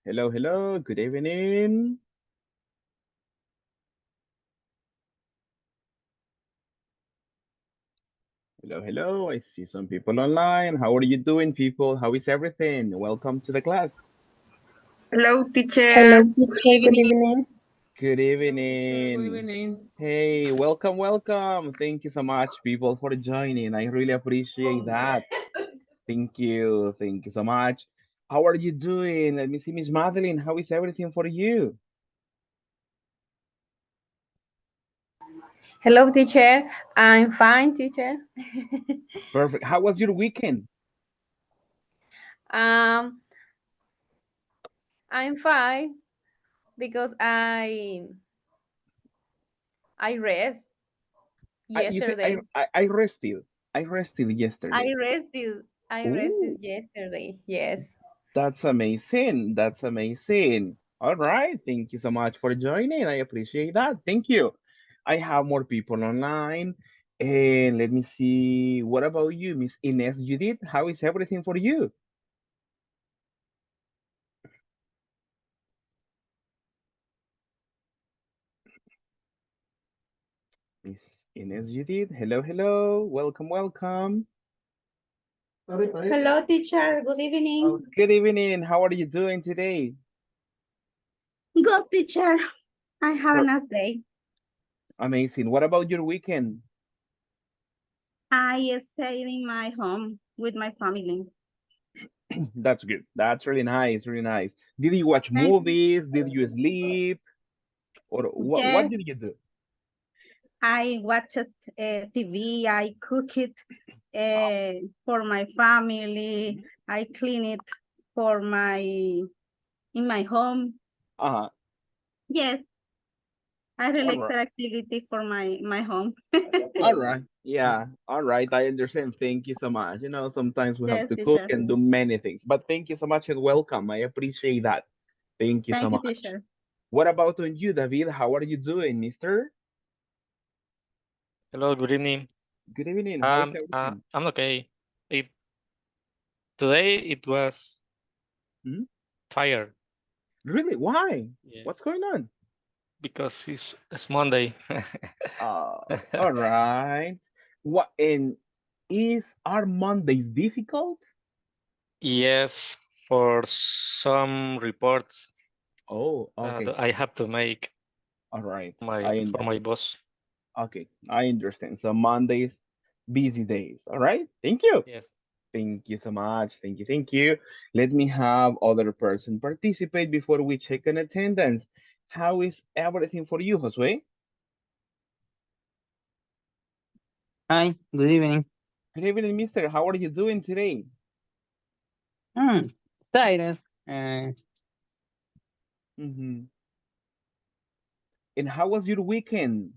Hello, hello, good evening. Hello, hello. I see some people online. How are you doing, people? How is everything? Welcome to the class. Hello, Hello, teacher. Good teacher. Good evening. evening. Good Teacher, good evening. evening. Hey, welcome, welcome. Thank you so much, people, for joining. I really appreciate that. Thank you so much. How are you doing? Let me see, Miss Madeline. How is everything for you? Hello, teacher. I'm fine, teacher. Perfect. How was your weekend? um, I'm fine because I rest You say yesterday. I rested. I rested I yesterday. rested. I rested Oh, yesterday. Yes. that's amazing. That's amazing. All right. Thank you so much for joining. I appreciate that. Thank you. I have more people online. And let me see. What about you, Miss Ines Judith? How is everything for you? Miss Ines Judith. Hello, hello. Welcome, welcome. Hello, teacher. Good evening. Good evening. How are you doing today? Good, teacher. I have a Per- nice day. Amazing. What about your weekend? I stayed in my home with my family. That's good. That's really nice, really nice. Did you watch And movies? Did you sleep? Or what yes, did you do? I watched TV. I cook it for my family. I clean it for in my home. Uh-huh. Yes, I All relax right. activity for my home. All right. Yeah. All right. I understand. Thank you so much. Sometimes we have Yes, to cook teacher. and do many things, but thank you so much and welcome. I appreciate that. Thank you so Thank you, much. teacher. What about on you, David? How are you doing, mister? Hello, good evening. Good evening. How is everything? I'm okay. It Today it was Hmm? tired. Really? Why? Yes, What's going on? because it's Monday. All right. What and are Mondays difficult? Yes, for some reports Oh, that okay. I have to make All right. my for my boss. Okay, I understand. So Mondays, busy days. All right. Thank you. Yes. Thank you so much. Thank you. Thank you. Let me have other person participate before we check an attendance. How is everything for you, Josue? Hi, good evening. Good evening, mister. How are you doing today? Hmm, tired. Uh, Mm-hmm. And how was your weekend?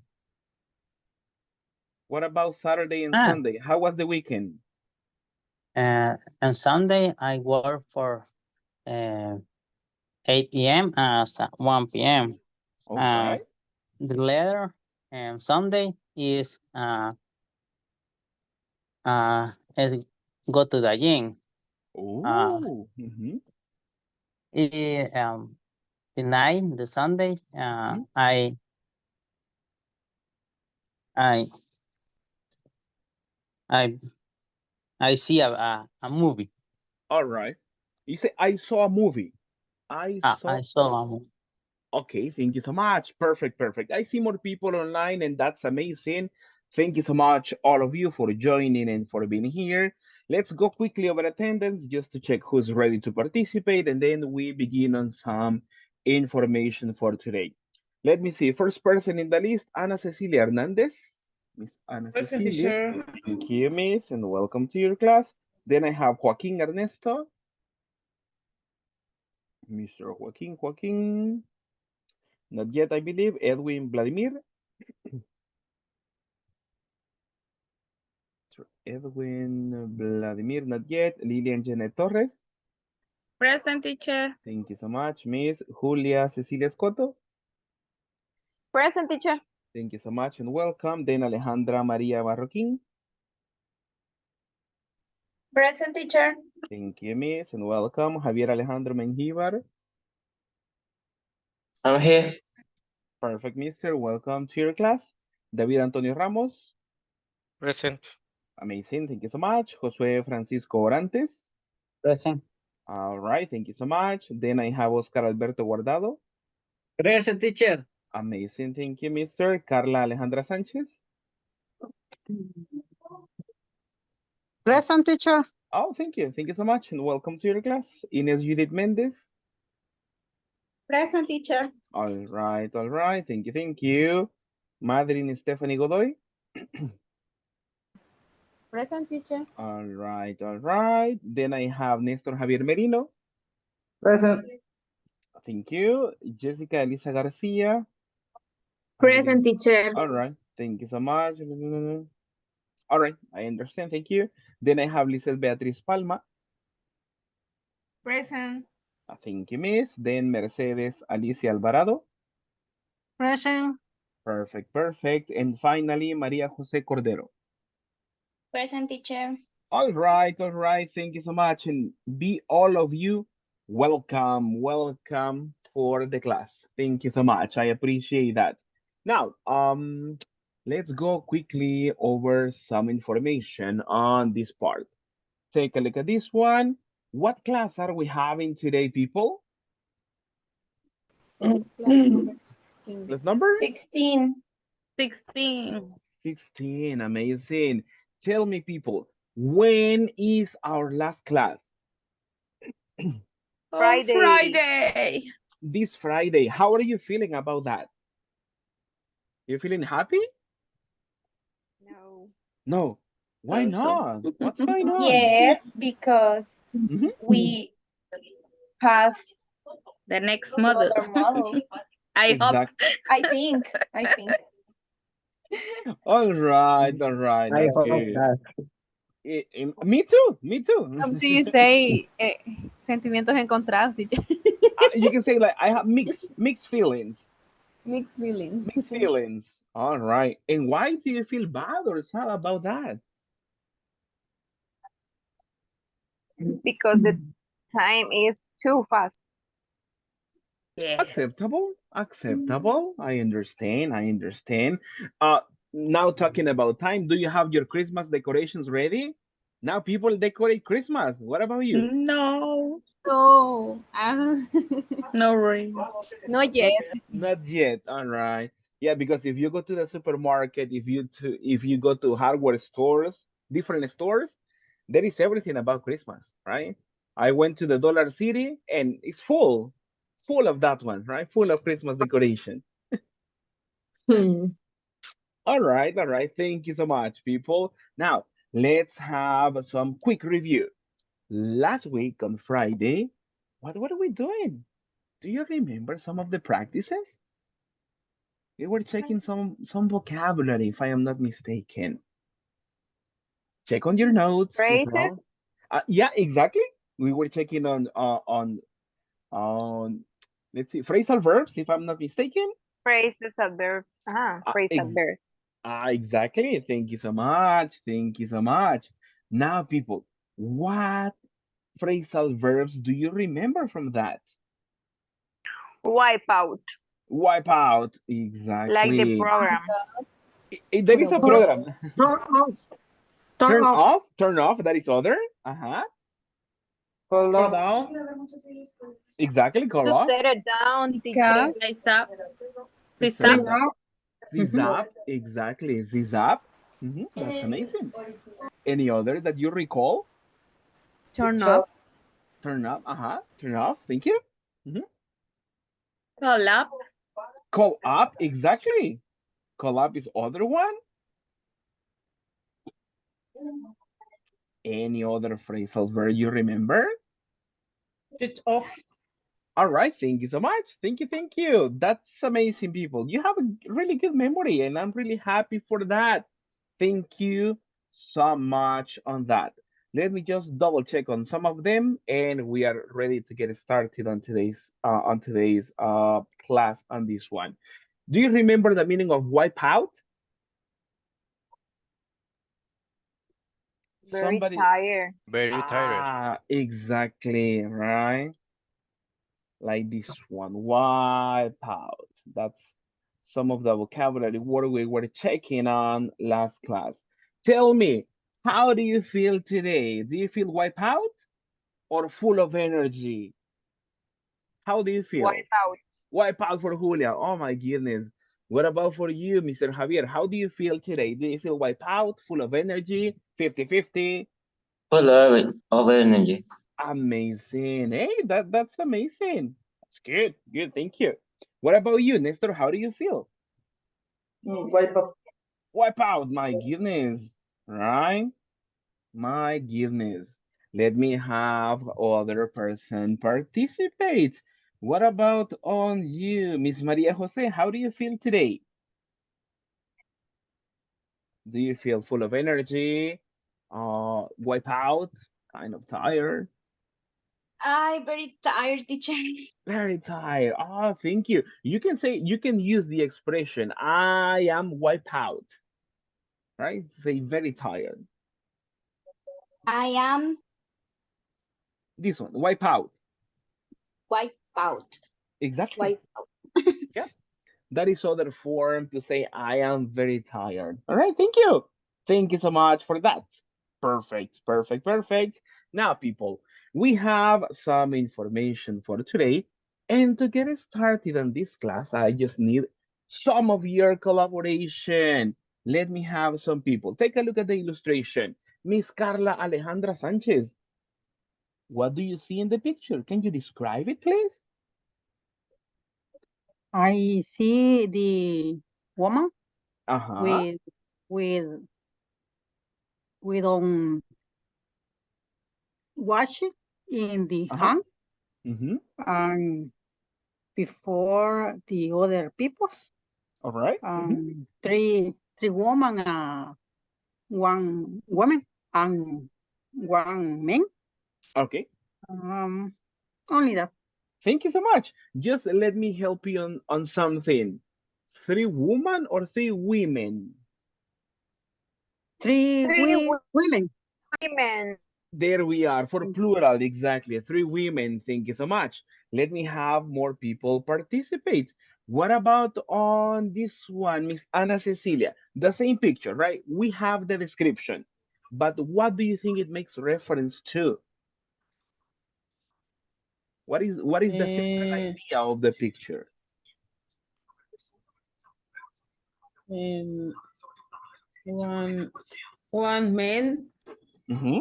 What about Saturday and ah, Sunday? How was the weekend? on Sunday I work for 8 p.m. as 1 p.m. All Uh, right. the later Sunday is go to the gym. Uh, Oh, mm-hmm. it, the night, the Sunday, Mm-hmm. I I I see a movie. All right. You say I saw a movie. I saw. I saw a movie. Okay, thank you so much. Perfect, perfect. I see more people online, and that's amazing. Thank you so much, all of you, for joining and for being here. Let's go quickly over attendance just to check who's ready to participate, and then we begin on some information for today. Let me see. First person in the list, Ana Cecilia Hernandez. Miss Ana Present, Cecilia. teacher. Thank you, Miss, and welcome to your class. Then I have Joaquin Ernesto. Mr. Joaquin. Not yet, I believe. Edwin Vladimir. Edwin Vladimir, not yet. Lilian Janet Torres. Present, teacher. Thank you so much. Miss Julia Cecilia Scotto. Present, teacher. Thank you so much and welcome. Then Alejandra Maria Marroquin. Present, teacher. Thank you, Miss, and welcome. Javier Alejandro Mengíbar. I'm here. Perfect, Mister. Welcome to your class. David Antonio Ramos. Present. Amazing. Thank you so much. Josué Francisco Orantes. Present. All right. Thank you so much. Then I have Oscar Alberto Guardado. Present, teacher. Amazing. Thank you, Mister. Carla Alejandra Sánchez. Present, teacher. Oh, thank you. Thank you so much. And welcome to your class. Ines Judith Mendez. Present, teacher. All right. All right. Thank you. Thank you. Madeline Stephanie Godoy. Present, teacher. All right. All right. Then I have Nestor Javier Merino. Present. Thank you. Jessica Elisa Garcia. Present, teacher. All right. Thank you so much. All right. I understand. Thank you. Then I have Lizeth Beatriz Palma. Present. Thank you, Miss. Then Mercedes Alicia Alvarado. Present. Perfect. Perfect. And finally, Maria Jose Cordero. Present, teacher. All right. All right. Thank you so much. And be all of you welcome. Welcome for the class. Thank you so much. I appreciate that. Now, let's go quickly over some information on this part. Take a look at this one. What class are we having today, people? Class number 16. Class number 16. 16. 16. Amazing. Tell me, people, when is our last class? Friday. Friday. This Friday. How are you feeling about that? You feeling happy? No. No. Why So. not? What's going on? Yes, because Mhm. we have The next model. other model. I hope. Exactly. I think. All right. All right. I That's hope good. that. Me too. Me too. Something you say, sentimientos encontrados, teacher. You can say like I have mixed feelings. Mixed feelings. Mixed feelings. All right. And why do you feel bad or sad about that? Because the time is too fast. Yes. Acceptable. Acceptable. I understand. I understand. Now talking about time, do you have your Christmas decorations ready? Now people decorate Christmas. What about you? No. No. No worry. Not yet. Not yet. All right. Yeah, because if you go to the supermarket, if you go to hardware stores, different stores, there is everything about Christmas, right? I went to the Dollar City and it's full of that one, right? Full of Christmas decoration. All right, all right. Thank you so much, people. Now, let's have some quick review. Last week on Friday, what were we doing? Do you remember some of the practices? We were checking some vocabulary, if I am not mistaken. Check on your notes as Phrases. well. Yeah, exactly. We were checking on let's see, phrasal verbs, if I'm not mistaken. Phrases, adverbs. Uh, Phrase, ex adverbs. exactly. Thank you so much. Thank you so much. Now, people, what phrasal verbs do you remember from that? Wipe out. Wipe out. Like the Exactly. program. There is a program. Turn off. Turn off. Turn off. That is other. Uh-huh. Hold Hold off. on. Exactly. Call To off. set it down, Pick teacher. up. Nice up. To Sit set up. it down. Zap. Exactly. Zap. That's amazing. Any other that you recall? Turn off. Turn up. Uh-huh. Turn off. Thank you. Call up. Call up. Exactly. Call up is other one. Any other phrasal verb you remember? Switch off. All right, thank you so much. Thank you, thank you. That's amazing, people. You have a really good memory, and I'm really happy for that. Thank you so much on that. Let me just double check on some of them, and we are ready to get started on today's class on this one. Do you remember the meaning of wipe out? Very Somebody. tired. Very tired. Exactly, right? Like this one, wipe out. That's some of the vocabulary word we were checking on last class. Tell me, how do you feel today? Do you feel wipe out or full of energy? How do you feel? Wipe out. Wipe out for Julia. Oh my goodness. What about for you, Mr. Javier? How do you feel today? Do you feel wipe out, full of energy, 50-50? Full of energy. Amazing. Hey, that's amazing. That's good. Good. Thank you. What about you, Nestor? How do you feel? Wipe up. Wipe out. My goodness. Right? My goodness. Let me have other person participate. What about on you, Miss Maria Jose? How do you feel today? Do you feel full of energy? Wipe out? Kind of tired? I very tired, teacher. Very tired. Oh, thank you. You can use the expression, I am wiped out, right? Say very tired. I am This one, wipe out. wiped out. Exactly. Wiped out. Yeah. That is other form to say I am very tired. All right, thank you. Thank you so much for that. Perfect, perfect, perfect. Now, people, we have some information for today. And to get started on this class, I just need some of your collaboration. Let me have some people. Take a look at the illustration. Miss Carla Alejandra Sanchez, what do you see in the picture? Can you describe it, please? I see the woman Uh-huh. with with with wash in the Uh-huh. hand Mm-hmm. and before the other people. All right. Three women, one woman and one man. Okay. Um, Only that. Thank you so much. Just let me help you on something. Three women or three women? Three Women. women. There we are for plural, exactly. Three women. Thank you so much. Let me have more people participate. What about on this one, Miss Ana Cecilia? The same picture, right? We have the description, but what do you think it makes reference to? What is the central idea of the picture? One man Mm-hmm.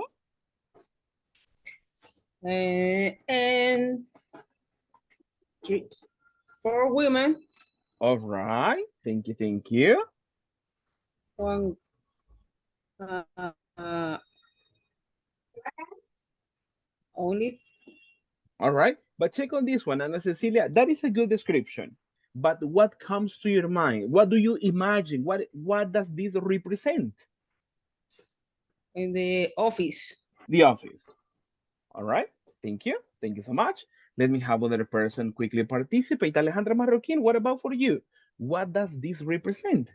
and three, four women. All right. Thank you. Thank you. One uh, uh, only. All right. But check on this one, Ana Cecilia. That is a good description. But what comes to your mind? What do you imagine? What does this represent? In the office. The office. All right. Thank you. Thank you so much. Let me have another person quickly participate. Alejandra Marroquin, what about for you? What does this represent?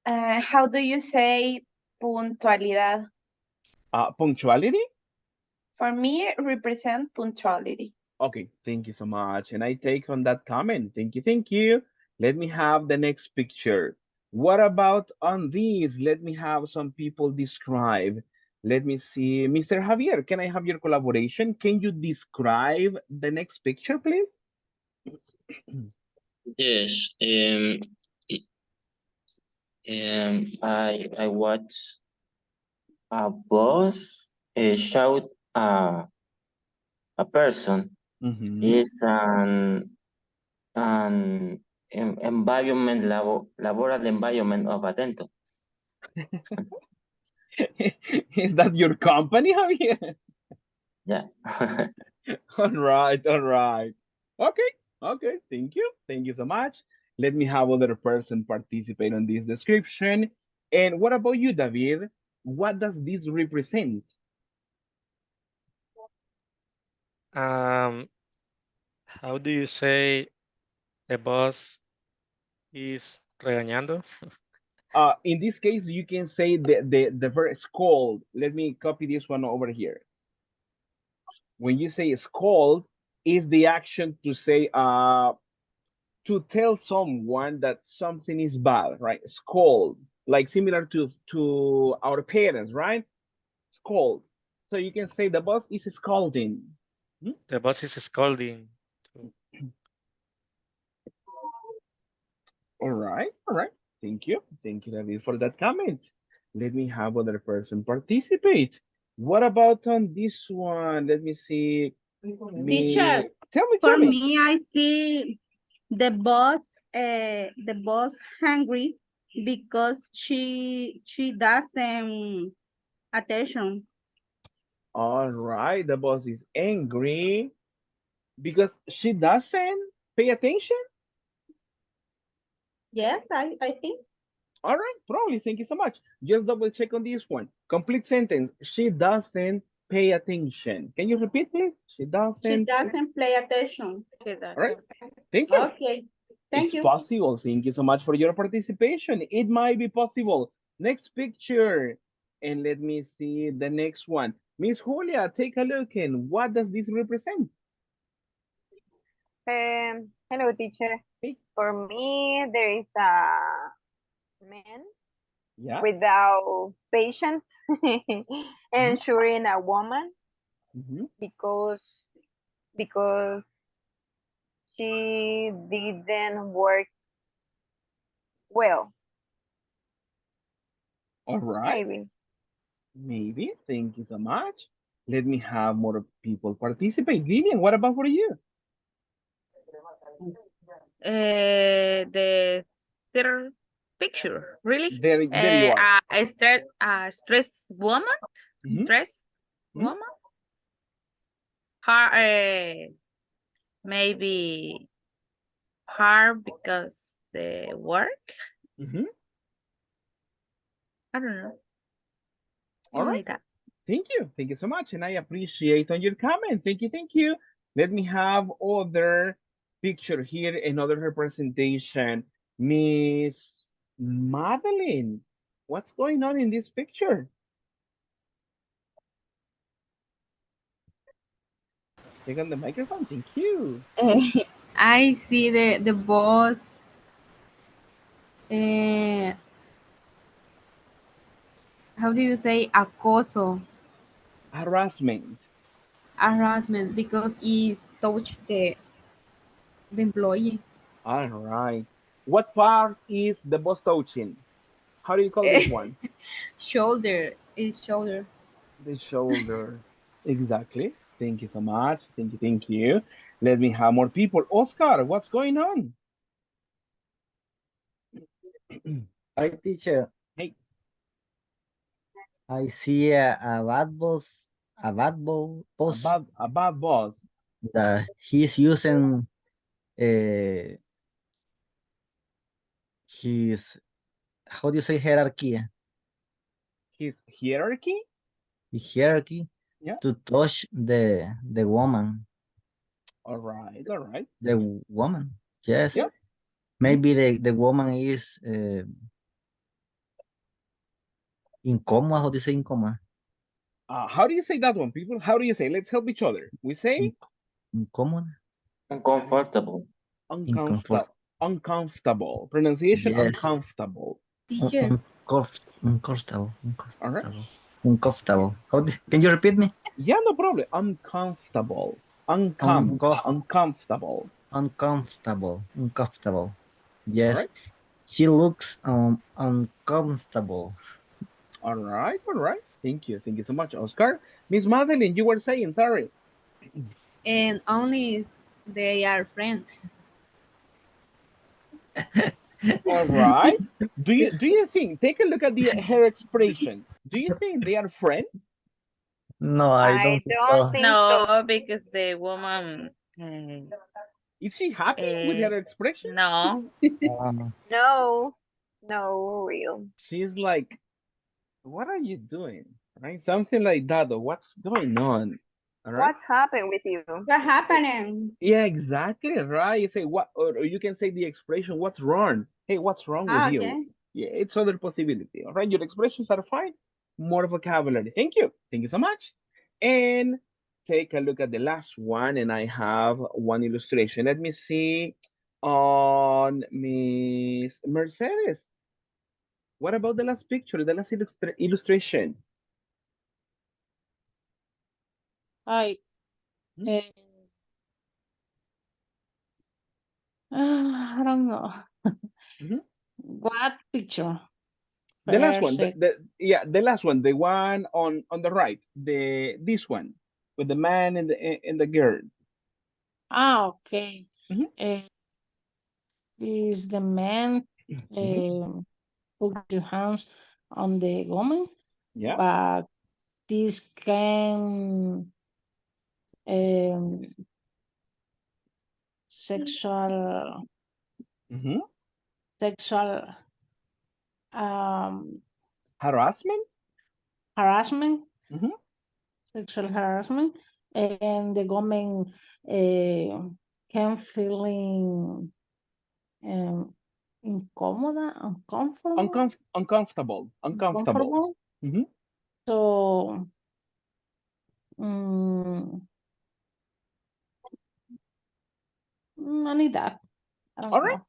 How do you say puntualidad? Punctuality? For me, represent punctuality. Okay, thank you so much. And I take on that comment. Thank you, thank you. Let me have the next picture. What about on these? Let me have some people describe. Let me see. Mr. Javier, can I have your collaboration? Can you describe the next picture, please? Yes. I watch a boss shout a person. Mm-hmm. Is an environment laboral environment of atento. Is that your company, Javier? Yeah. All right, all right. Okay, okay. Thank you. Thank you so much. Let me have other person participate on this description. And what about you, David? What does this represent? Um, how do you say the boss is regañando? In this case, you can say the verb scold. Let me copy this one over here. When you say scold, is the action to say to tell someone that something is bad, right? Scold, like similar to our parents, right? Scold. So you can say the boss is scolding. The boss is scolding. All right, all right. Thank you, David, for that comment. Let me have other person participate. What about on this one? Let me see. Teacher, Tell for me. me, I see the boss hungry because she doesn't attention. All right, the boss is angry because she doesn't pay attention. Yes, I think. All right, probably. Thank you so much. Just double check on this one. Complete sentence. She doesn't pay attention. Can you repeat, please? She She doesn't. doesn't pay attention. All right. Thank you. Okay, thank It's you. possible. Thank you so much for your participation. It might be possible. Next picture. And let me see the next one. Miss Julia, take a look and what does this represent? Hello, teacher. Hey. For me, there is a man Yeah. without patience ensuring a woman because she didn't work well. All right. Maybe. Maybe. Thank you so much. Let me have more people participate. Lilian, what about for you? The third picture, really? There you are. A stressed woman, stressed woman. Hard, maybe hard because the work. I don't know. All right. Like that. Thank you. Thank you so much. And I appreciate on your comment. Thank you. Thank you. Let me have other picture here, another representation. Miss Madeline, what's going on in this picture? Take on the microphone. Thank you. I see the boss. How do you say acoso? Harassment. Harassment because he's touched the employee. All right. What part is the boss touching? How do you call this one? Shoulder is shoulder. The shoulder. Exactly. Thank you so much. Thank you. Thank you. Let me have more people. Oscar, what's going on? Hi, teacher. Hey. I see a bad boss, A bad boss. that he's using his, how do you say hierarchy? His hierarchy? The hierarchy to touch the woman. All right, all right. The woman, yes. Yeah. Maybe the woman is incómoda. How do you say incómoda? How do you say that one, people? How do you say? Let's help each other. We say incómoda. Uncomfortable. uncomfortable. Uncomfortable. Pronunciation Yes. uncomfortable. Teacher. Uncomfortable. All right. Uncomfortable. Can you repeat me? Yeah, no problem. Uncomfortable. Uncomfortable. Uncomfortable. Yes. All right. He looks uncomfortable. All right. All right. Thank you. Thank you so much, Oscar. Miss Madeline, you were saying, sorry. And only they are friends. All right. Do you think, take a look at her expression. Do you think they are friends? No, I don't think so. think No, so. because the woman. Is she happy with her expression? No. No, no, real. She's like, what are you doing? Right? Something like that. Or what's going on? All right. What's happened with you? What's happening? Yeah, exactly. Right. You say what, or you can say the expression, what's wrong? Hey, what's wrong with you? Okay. Yeah, it's other possibility. All right, your expressions are fine. More vocabulary. Thank you. Thank you so much. And take a look at the last one, and I have one illustration. Let me see on Miss Mercedes. What about the last picture, the last illustration? I, Hmm? I don't know. Mhm. What picture? The last First, one, yeah, the last one, the one on the right, this one with the man and the girl. okay. Mhm. Is the man Mhm. put your hands on the woman, Yeah. but this can um, sexual Mhm. sexual um, Harassment. harassment, Mhm. sexual harassment, and the woman can feeling um, incómoda, Uncomfortable. Uncomfortable. uncomfortable. Mhm. So, mm, only that. I All don't right. know.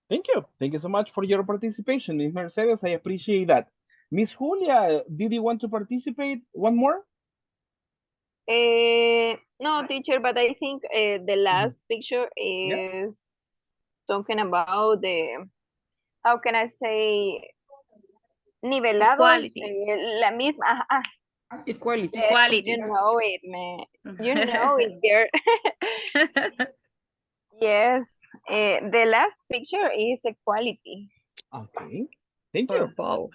Thank you. Thank you so much for your participation, Miss Mercedes. I appreciate that. Miss Julia, did you want to participate one more? No, teacher, but I think the Mhm. last picture Yeah. is talking about the, how can I say, nivelados, Equality. la misma, Equality. you Equality. know it, man. You know it, girl. Yes, the last picture is equality. Okay. Thank For you. both.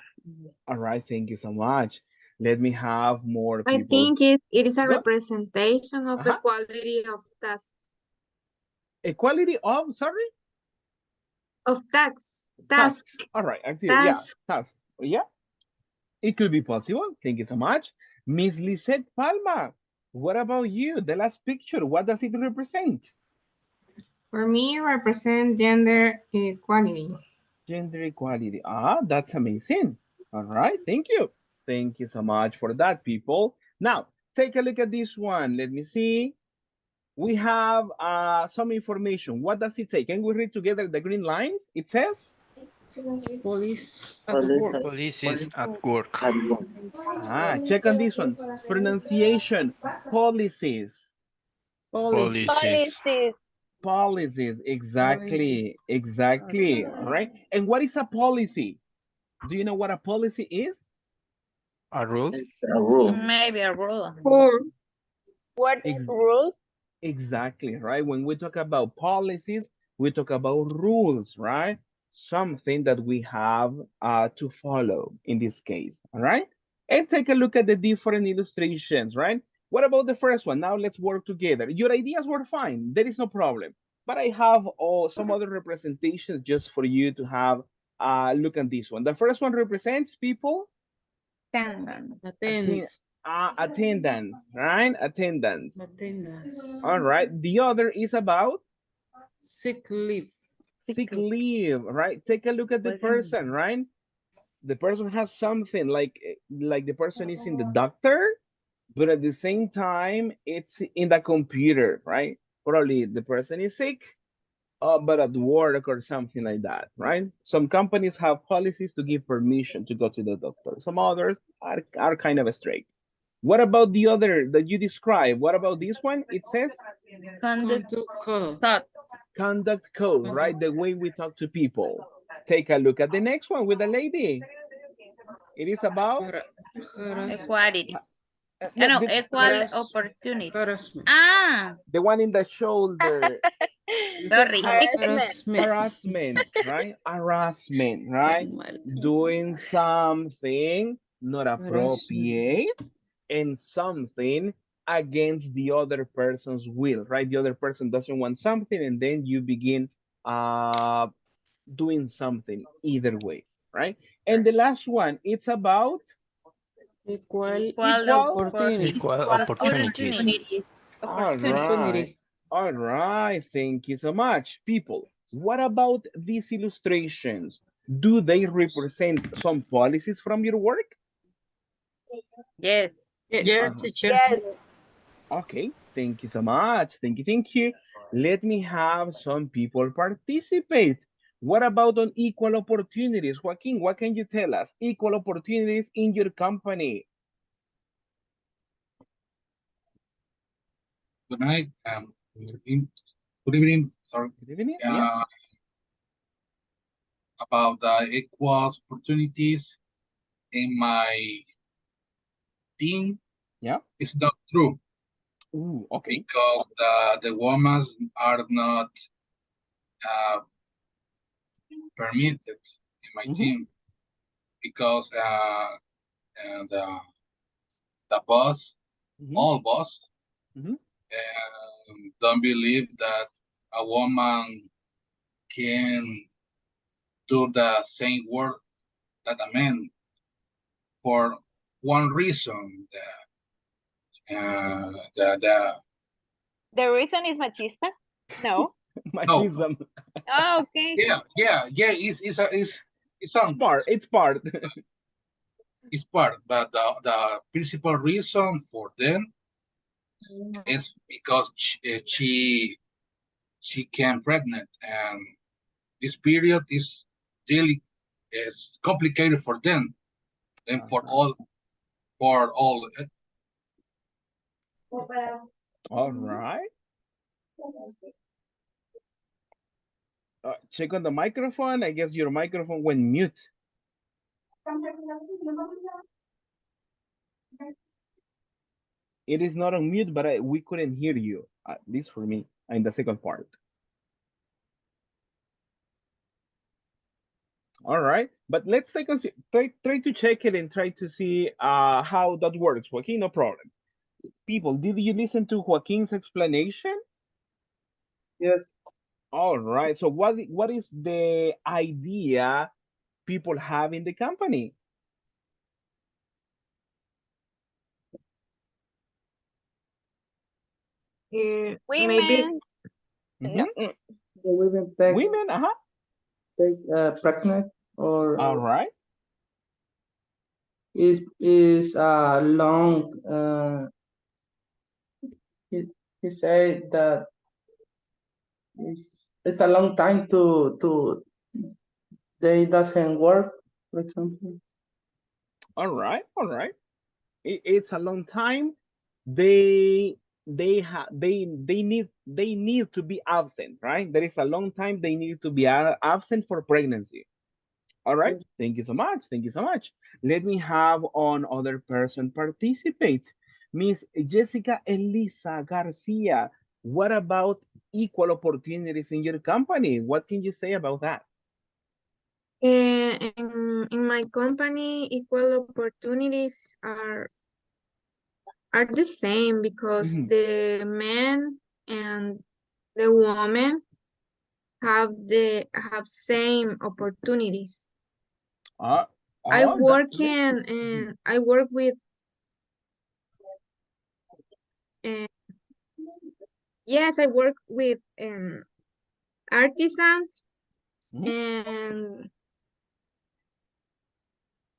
All right. Thank you so much. Let me have more I people. think it is a Go. representation of Uh-huh. equality of task. Equality of, sorry? Of tax. Task. Tasks. All right. I see. Yeah. Task. Tasks. Yeah. It could be possible. Thank you so much. Miss Lisette Palma, what about you? The last picture, what does it represent? For me, represent gender equality. Gender equality. Ah, that's amazing. All right, thank you. Thank you so much for that, people. Now, take a look at this one. Let me see. We have some information. What does it say? Can we read together the green lines? It says, Police at work. Police is at work. check on this one. Pronunciation, policies. Policies. Policies. Policies. Policies, exactly, Policies. exactly. All right. And what is a policy? Do you know what a policy is? A rule. Maybe a rule. What's Ex- rules? exactly, right? When we talk about policies, we talk about rules, right? Something that we have to follow in this case, all right? And take a look at the different illustrations, right? What about the first one? Now let's work together. Your ideas were fine. There is no problem. But I have some other representations just for you to have a look at this one. The first one represents people Attendance. attendance, right? Attendance. Attendance. All right. The other is about Sick leave. sick leave, right? Take a look at the person, right? The person has something like the person is in the doctor, but at the same time it's in the computer, right? Probably the person is sick, but at work or something like that, right? Some companies have policies to give permission to go to the doctor. Some others are kind of strict. What about the other that you described? What about this one? It says Conduct code. conduct code, right? The way we talk to people. Take a look at the next one with the lady. It is about Equality. No, the, equal opportunity. Harassment. the one in the shoulder. You said Sorry. Harassment. harassment, right? Harassment, right? Doing something not appropriate and something against the other person's will, right? The other person doesn't want something, and then you begin uh, doing something either way, right? And the last one, it's about equal. Opportunity. Equal opportunities. All right. Opportunity. All right. Thank you so much, people. What about these illustrations? Do they represent some policies from your work? Yes. Yes, Uh-huh. teacher. Yes. Okay, thank you so much. Thank you. Let me have some people participate. What about on equal opportunities? Joaquin, what can you tell us? Equal opportunities in your company. Good night. Good evening. Sorry. Good evening. Yeah. About the equal opportunities in my team. Yeah. It's not true. Ooh, okay. Because the women are not permitted in my team because the boss, all boss, don't believe that a woman can do the same work that a man for one reason. The reason is machista? No. Machism. Oh, okay. Yeah. It's part. It's part. It's part, but the principal reason for them is because she came pregnant, and this period is really is complicated for them and for all. All right. Check on the microphone. I guess your microphone went mute. It is not on mute, but we couldn't hear you, at least for me, in the second part. All right, but let's try to check it and try to see how that works. Joaquin, no problem. People, did you listen to Joaquin's explanation? Yes. All right, so what is the idea people have in the company? Maybe No. The women take, Women, take pregnant or all right. is long. He said that it's a long time to they doesn't work, for example. All right, all right. It's a long time. They need to be absent, right? There is a long time they need to be absent for pregnancy. All right. Thank you so much. Thank you so much. Let me have on other person participate. Miss Jessica Elisa Garcia. What about equal opportunities in your company? What can you say about that? in my company, equal opportunities are the same because the man and the woman have same opportunities. I work I work with yes, I work with artisans, and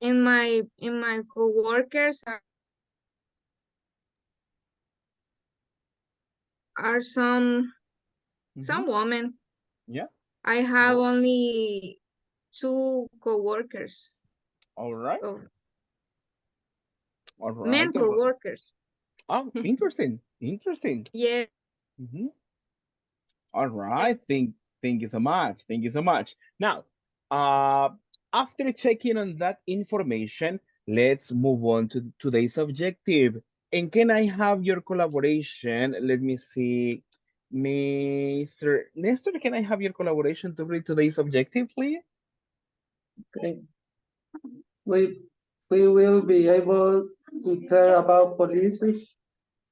in my coworkers are some women. Yeah. I have only 2 coworkers. All right. All right. Men coworkers. Oh, interesting. Interesting. Yeah. All right. Thank you so much. Thank you so much. Now, after checking on that information, let's move on to today's objective. And can I have your collaboration? Let me see. Mr. Nestor, can I have your collaboration to read today's objective, please? Okay. We will be able to tell about policies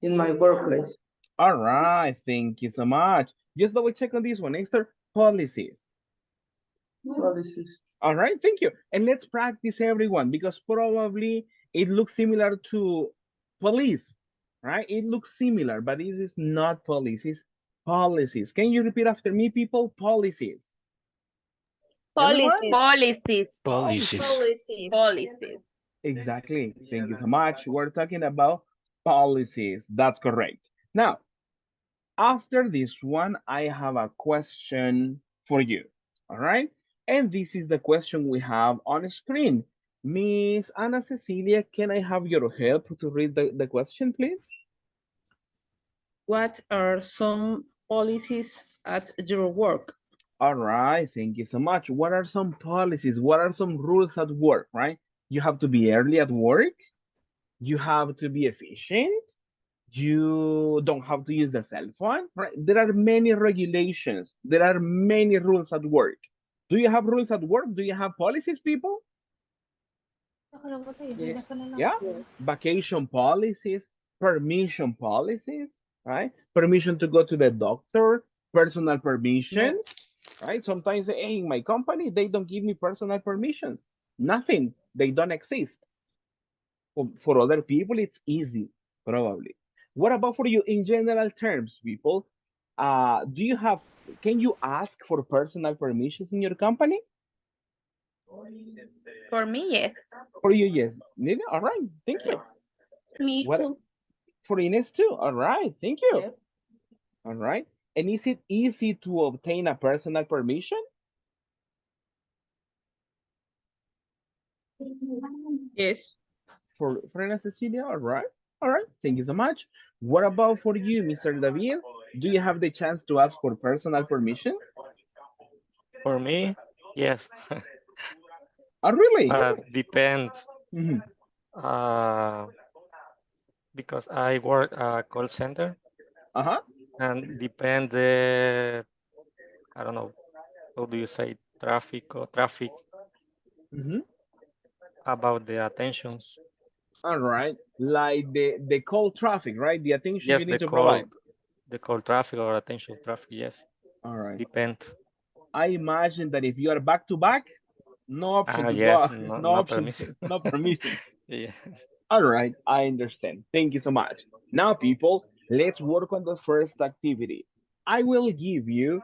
in my workplace. All right. Thank you so much. Just double check on this one, Nestor. Policies. Policies. All right, thank you. And let's practice everyone because probably it looks similar to police, right? It looks similar, but this is not policies, policies. Can you repeat after me, people? Policies. Policies. Policies. Policies. Policies. Exactly. Thank you so much. We're talking about policies. That's correct. Now, after this one, I have a question for you. All right. And this is the question we have on screen. Miss Ana Cecilia, can I have your help to read the question, please? What are some policies at your work? All right. Thank you so much. What are some policies? What are some rules at work, right? You have to be early at work. You have to be efficient. You don't have to use the cell phone, right? There are many regulations. There are many rules at work. Do you have rules at work? Do you have policies, people? Yes. Yeah. Yes. Vacation policies, permission policies, right? Permission to go to the doctor, personal No. permissions, right? Sometimes, hey, in my company, they don't give me personal permissions. Nothing. They don't exist. For other people, it's easy, probably. What about for you in general terms, people? Do you have, can you ask for personal permissions in your company? For me, yes. For you, yes. Nina, all right, thank you. Me What too. for Ines too? All right, thank you. Yes. All right. And is it easy to obtain a personal permission? Yes. For Ana Cecilia, all right. All right, thank you so much. What about for you, Mr. David? Do you have the chance to ask for personal permission? For me, yes. Oh, really? Depends. Mhm. Uh, because I work call center Uh-huh. and depend the, I don't know, how do you say, traffic Mm-hmm. about the attentions. All right. Like the call traffic, right? The attention you Yes, need to provide. the call traffic or attention traffic. Yes, All right. depend. I imagine that if you are back to back, no option to Yes, go, no, no no option, permission. no permission. Yeah. All right, I understand. Thank you so much. Now, people, let's work on the first activity. I will give you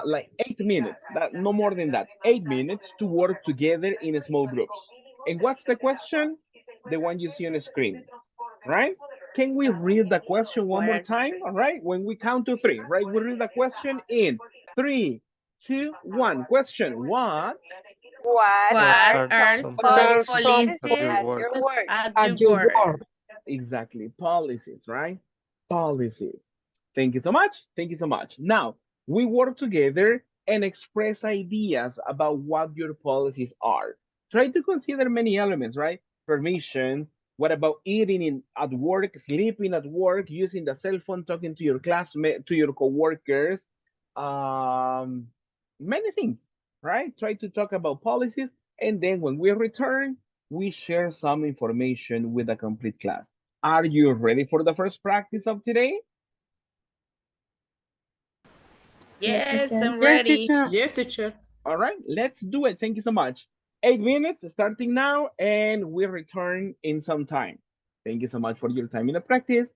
like 8 minutes, that no more than that, 8 minutes to work together in small groups. And what's the question? The one you see on the screen, right? Can we read the question one more time? All right, when we count to three, right? We read the question in 3, 2, 1. Question: What What What What are are are some some some policies policies at your at policies work? your work? at your work? exactly? Policies, right? Policies. Thank you so much. Thank you so much. Now, we work together and express ideas about what your policies are. Try to consider many elements, right? Permissions. What about eating at work, sleeping at work, using the cell phone, talking to your classmate, to your coworkers, um, many things, right? Try to talk about policies, and then when we return, we share some information with the complete class. Are you ready for the first practice of today? Yes, I'm ready. Yes, teacher. All right, let's do it. Thank you so much. 8 minutes starting now, and we return in some time. Thank you so much for your time in the practice.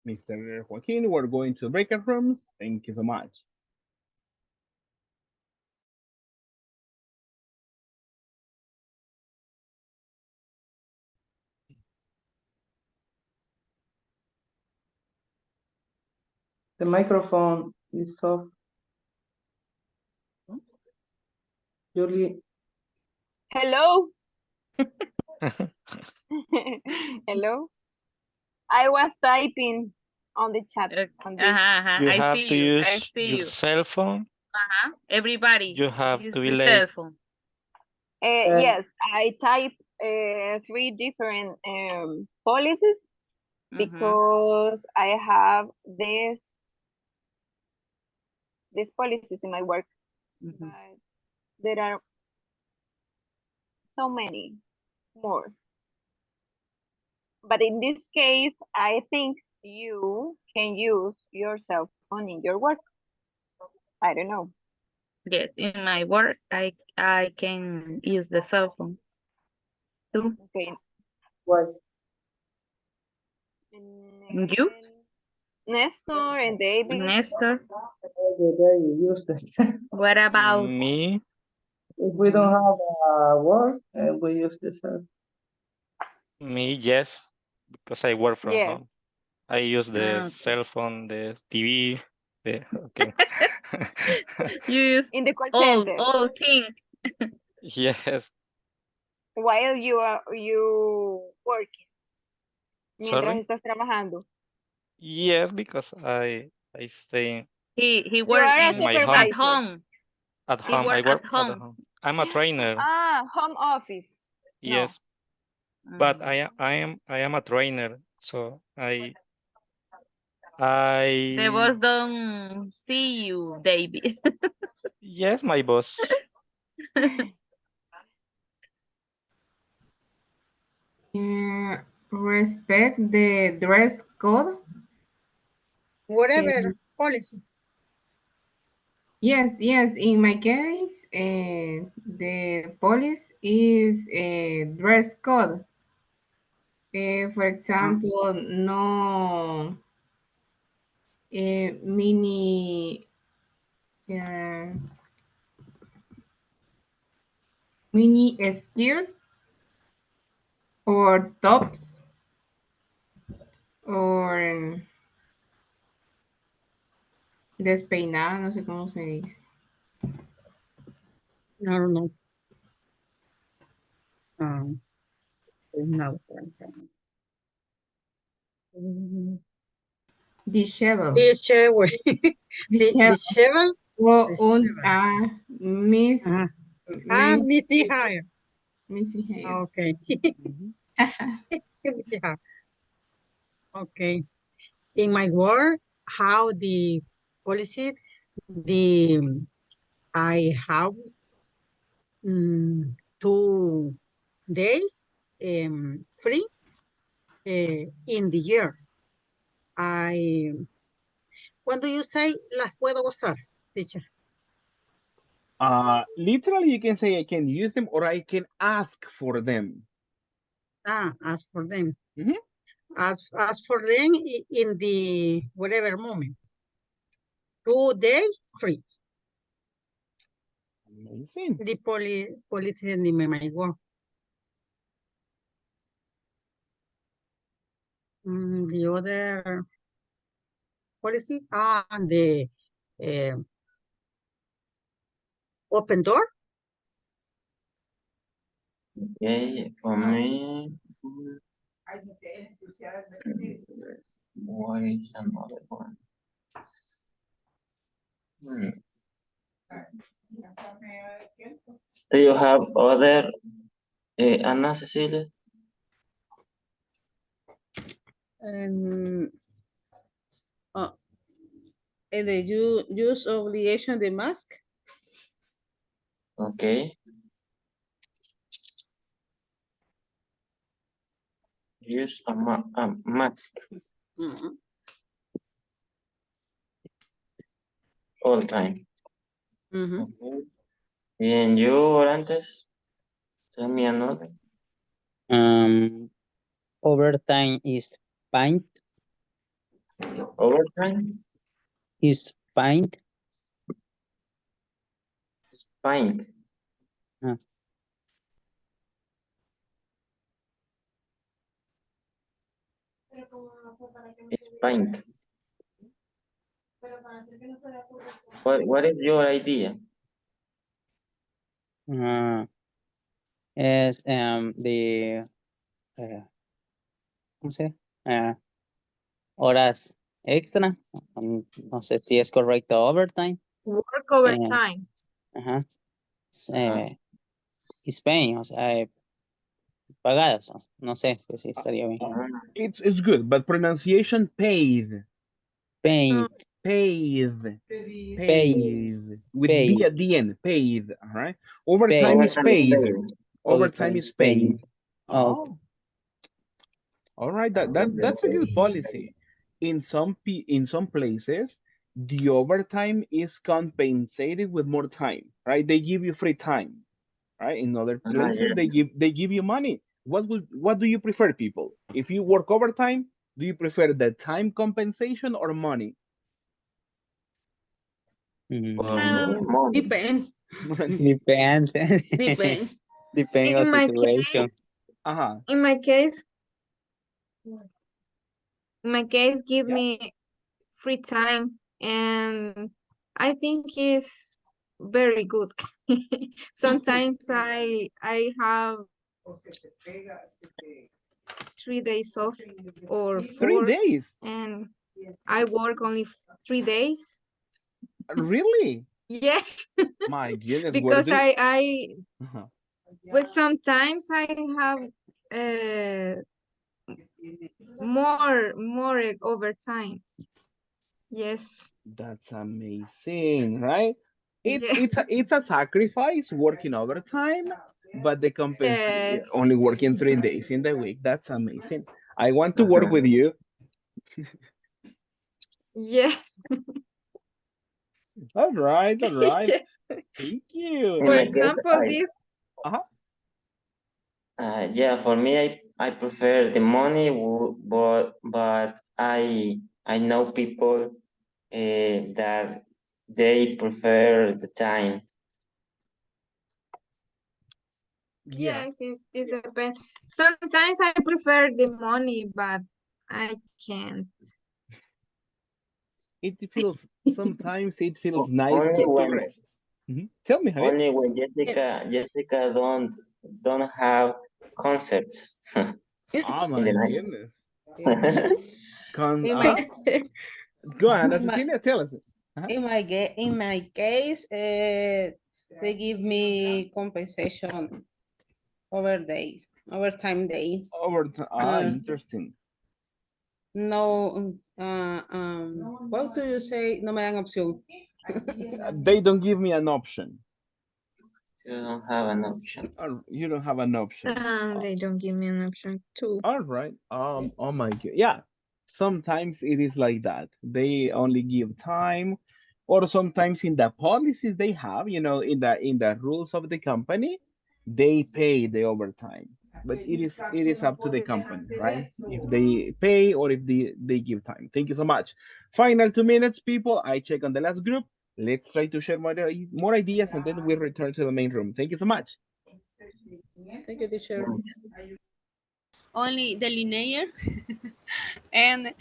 Mr. Joaquin, we're going to the breakout rooms. Thank you so much. The microphone is off. Julie, Hello. Hello. I was typing on the chat. On this. You I have see to you. I use see your you. cell phone. Everybody You have use to be the late. cell phone. Yes, I type 3 different policies because I have these policies in my work. But there are so many more. But in this case, I think you can use your cell phone in your work. I don't know. Yes, in my work, I can use the cell phone too. Okay. what? And you, Nestor and David. Nestor? You use this. What about Me? If we don't have work, we use this. Me, yes, because I work from Yes. home. I use the Okay. cell phone, the TV, okay. You use In the call all center. things? Yes, While you working. Mientras sorry. estás trabajando. Yes, because I stay He You work are a in my at home. supervisor. home. At He home, I work work at at the home. home. I'm a trainer. Ah, home office. No. Yes, but I am a trainer, so The boss I don't see you, David. yes, my boss. Respect the dress code. Whatever policy. Yes, yes. In my case, the police is a dress code. For example, no mini mini skirt or tops or despeinada, no sé cómo se dice. I don't know. No. Disheveled. Disheveled. Disheveled. Und Miss Missy Hire. Missy Hair. Okay. Missy Hire. Okay. In my work, how the policy, I have 2 days free in the year. Cuando you say las puedo usar, teacher? Literally, you can say I can use them or I can ask for them. Ask for them. Mm-hmm. Ask for them in the whatever moment. 2 days free. Amazing. The policy in my work. The other policy, and the open door. Okay, for me, what is another one? Do you have other, Ana Cecilia? The use obligation the mask. Okay. Use a mask all the time. Okay. And you, Orantes? Tell me another. Overtime is paid. Overtime? Is paint. Spine. Uh, Spine. What is your idea? Es the ¿cómo se? Horas extra. No sé si es correcto overtime. Work overtime. Ajá. Spain, o sea, pagadas. No sé si estaría bien. It's good, but pronunciation paid. Paid. Paid. Paid. Paid. With Paid. D at the end. Paid. All right. Overtime is paid. Overtime is paid. Oh. All right. That's a good policy. In some places, the overtime is compensated with more time, right? They give you free time, right? In other places, they give you money. What do you prefer, people? If you work overtime, do you prefer the time compensation or money? Depends. Depends. Depends. Depends on situation. In my case, give me free time, and I think it's very good. Sometimes I have 3 days off or 4. 3 days. And I work only 3 days. Really? Yes. My goodness. Because Uh-huh. but sometimes I have more overtime. Yes. That's amazing, right? Yes. It's a sacrifice working overtime, but the compensation Yes. only working 3 days in the week. That's amazing. I want to work with you. Yes. All right. Yes. Thank you. For example, this. Yeah, for me, I prefer the money, but I know people that they prefer the time. Yes, it depends. Sometimes I prefer the money, but I can't. Sometimes it feels nice Only to when rest. Tell me, Javier. only when Jessica don't have concerts Oh in my the night. goodness. Go ahead, Cecilia, tell us. In my case, they give me compensation overtime days. Interesting. No, what do you say? No me dan opción. They don't give me an option. You don't have an option. You don't have an option. They don't give me an option too. All right. Oh my god. Yeah. Sometimes it is like that. They only give time, or sometimes in the policies they have, in the rules of the company, they pay the overtime. But it is up to the company, right? If they pay or if they give time. Thank you so much. Final 2 minutes, people. I check on the last group. Let's try to share more ideas and then we return to the main room. Thank you so much. Thank you, teacher. Only the linear and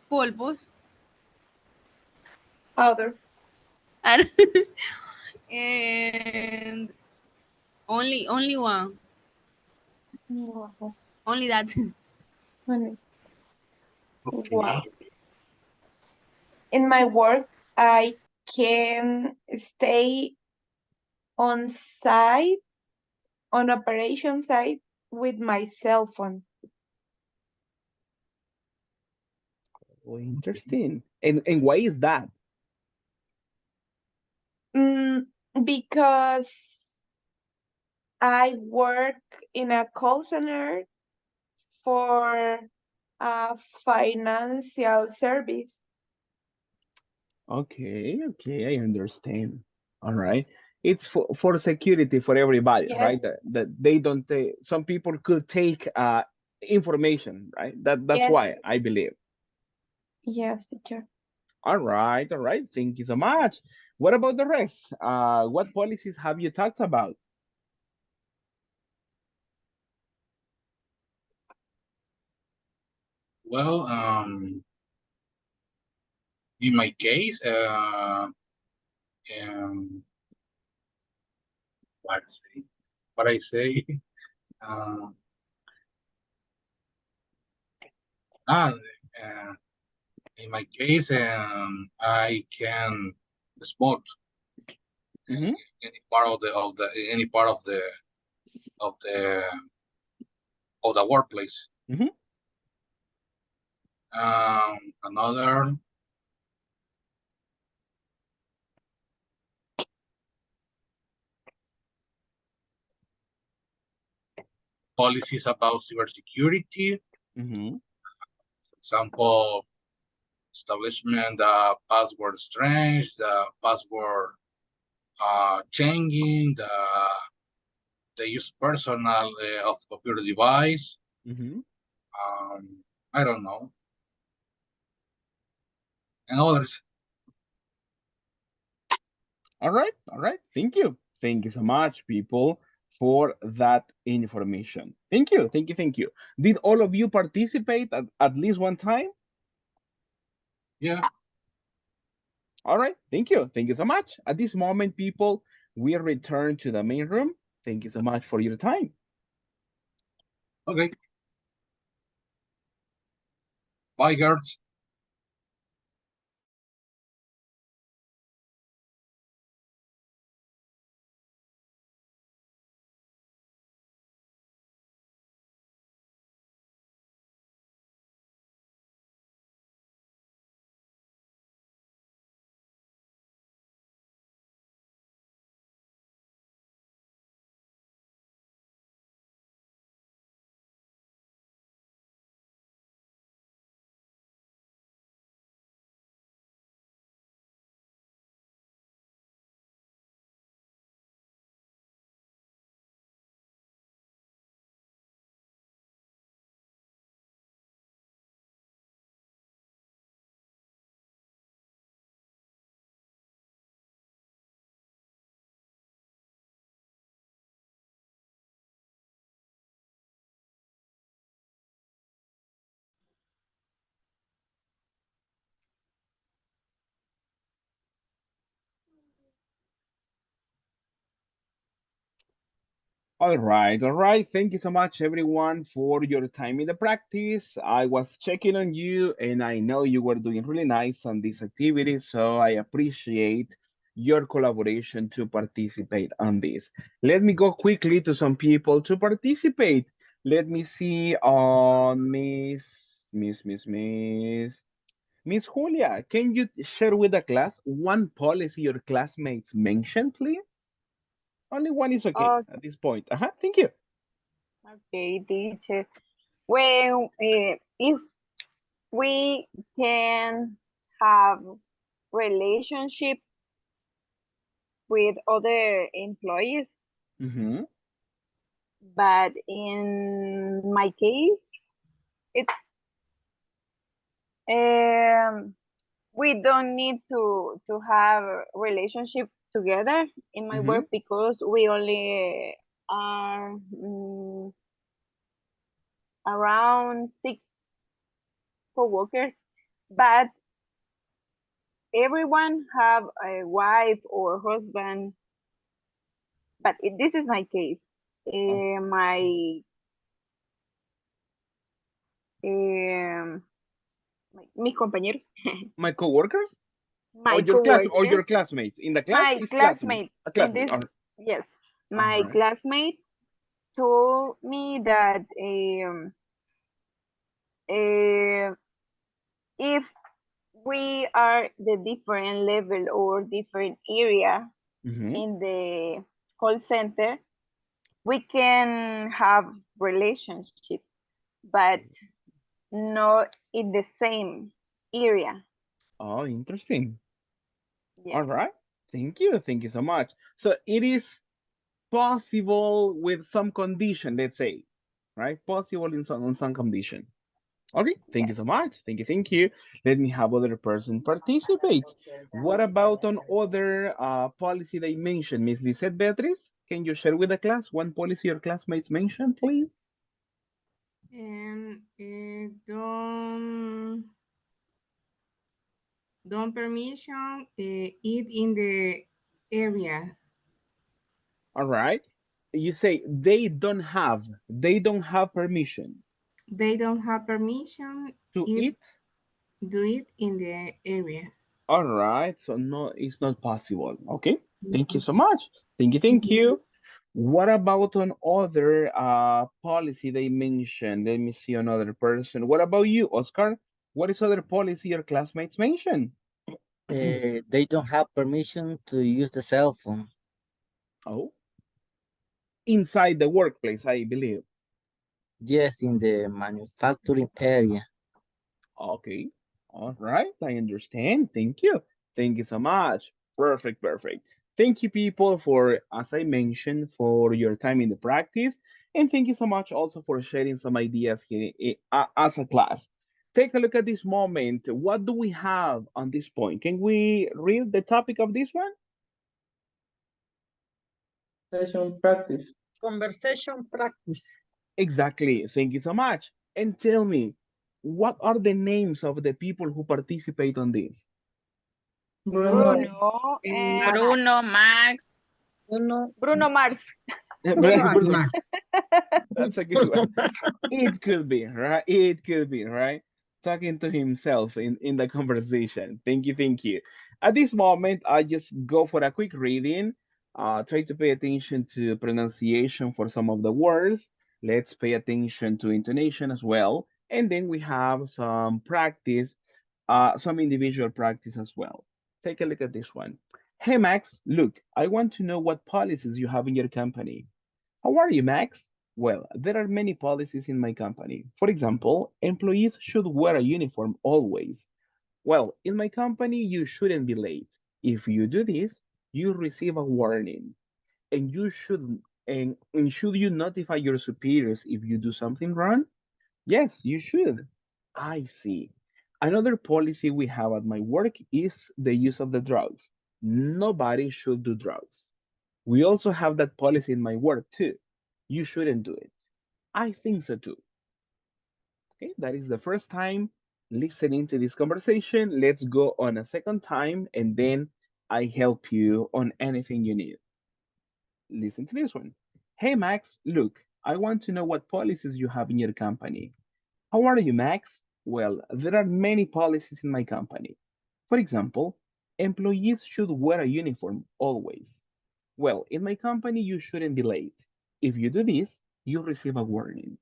polvos. Other. And only one. Only that. Wow. In my work, I can stay on site, on operation site with my cell phone. Oh, interesting. And why is that? Because I work in a call center for a financial service. Okay, I understand. All right. It's for security for everybody, Yes. right? That they don't take, some people could take information, right? That's Yes. why I believe. Yes, teacher. All right, all right. Thank you so much. What about the rest? What policies have you talked about? Well, in my case, what I say, uh, ah, in my case, I can smoke any part of the any part of the of the workplace. Another policies about cybersecurity. For example, establishment password strength, the password changing, the use personal of computer device. I don't know. And others. All right, all right. Thank you. Thank you so much, people, for that information. Thank you, thank you, thank you. Did all of you participate at least one time? Yeah. All right, thank you. Thank you so much. At this moment, people, we return to the main room. Thank you so much for your time. Okay. Bye, girls. All right, all right. Thank you so much, everyone, for your time in the practice. I was checking on you, and I know you were doing really nice on this activity, so I appreciate your collaboration to participate on this. Let me go quickly to some people to participate. Let me see on Miss Julia. Can you share with the class one policy your classmates mentioned, please? Only one is okay at this point. Thank you. Okay, teacher. Well, if we can have relationship with other employees, but in my case, it we don't need to have a relationship together in my work because we only are around 6 co-workers, but everyone have a wife or husband. But this is my case. Mis compañeros. My coworkers? My or your coworkers. classmates. In the class My is classmates. classmates. A In classmate. this, All right. yes, All my right. classmates told me that if we are the different level or different area in the call center, we can have relationship, but not in the same area. Oh, interesting. Yeah. All right. Thank you. Thank you so much. So it is possible with some condition, let's say. right? Possible in some condition. Okay, thank you so much. Thank you, thank you. Let me have other person participate. What about on other policy they mentioned? Miss Lisette Beatriz, can you share with the class one policy your classmates mentioned, please? Don't permission eat in the area. All right. You say they don't have permission They don't have permission to eat. do it in the area. All right, so no, it's not possible. Okay, thank you so much. Thank you, thank you. What about on other policy they mentioned? Let me see another person. What about you, Oscar? What is other policy your classmates mentioned? They don't have permission to use the cell phone. Oh, inside the workplace, I believe. Yes, in the manufacturing area. Okay. All right. I understand. Thank you. Thank you so much. Perfect. Perfect. Thank you, people, for, as I mentioned, for your time in the practice. And thank you so much also for sharing some ideas here as a class. Take a look at this moment. What do we have on this point? Can we read the topic of this one? Session practice. Conversation practice. Exactly. Thank you so much. And tell me, what are the names of the people who participate on this? Bruno. Bruno and Bruno, Max. Bruno Mars. Bruno and Max. That's a good one. It could be, right? It could be, right? Talking to himself in the conversation. Thank you, thank you. At this moment, I just go for a quick reading. Try to pay attention to pronunciation for some of the words. Let's pay attention to intonation as well. And then we have some practice, some individual practice as well. Take a look at this one. Hey, Max, look, I want to know what policies you have in your company. How are you, Max? Well, there are many policies in my company. For example, employees should wear a uniform always. Well, in my company, you shouldn't be late. If you do this, you receive a warning. And you should and should you notify your superiors if you do something wrong? Yes, you should. I see. Another policy we have at my work is the use of the drugs. Nobody should do drugs. We also have that policy in my work too. You shouldn't do it. I think so too. Okay, that is the first time listening to this conversation. Let's go on a second time and then I help you on anything you need. Listen to this one. Hey Max, look, I want to know what policies you have in your company. How are you, Max? Well, there are many policies in my company. For example, employees should wear a uniform always. Well, in my company, you shouldn't be late. If you do this, you receive a warning.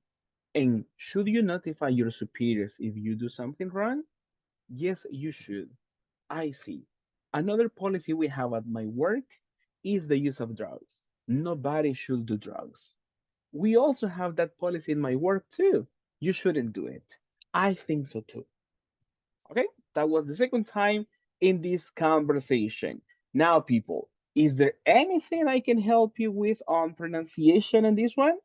And should you notify your superiors if you do something wrong? Yes, you should. I see. Another policy we have at my work is the use of drugs. Nobody should do drugs. We also have that policy in my work too. You shouldn't do it. I think so too. Okay, that was the second time in this conversation. Now, people, is there anything I can help you with on pronunciation in this one?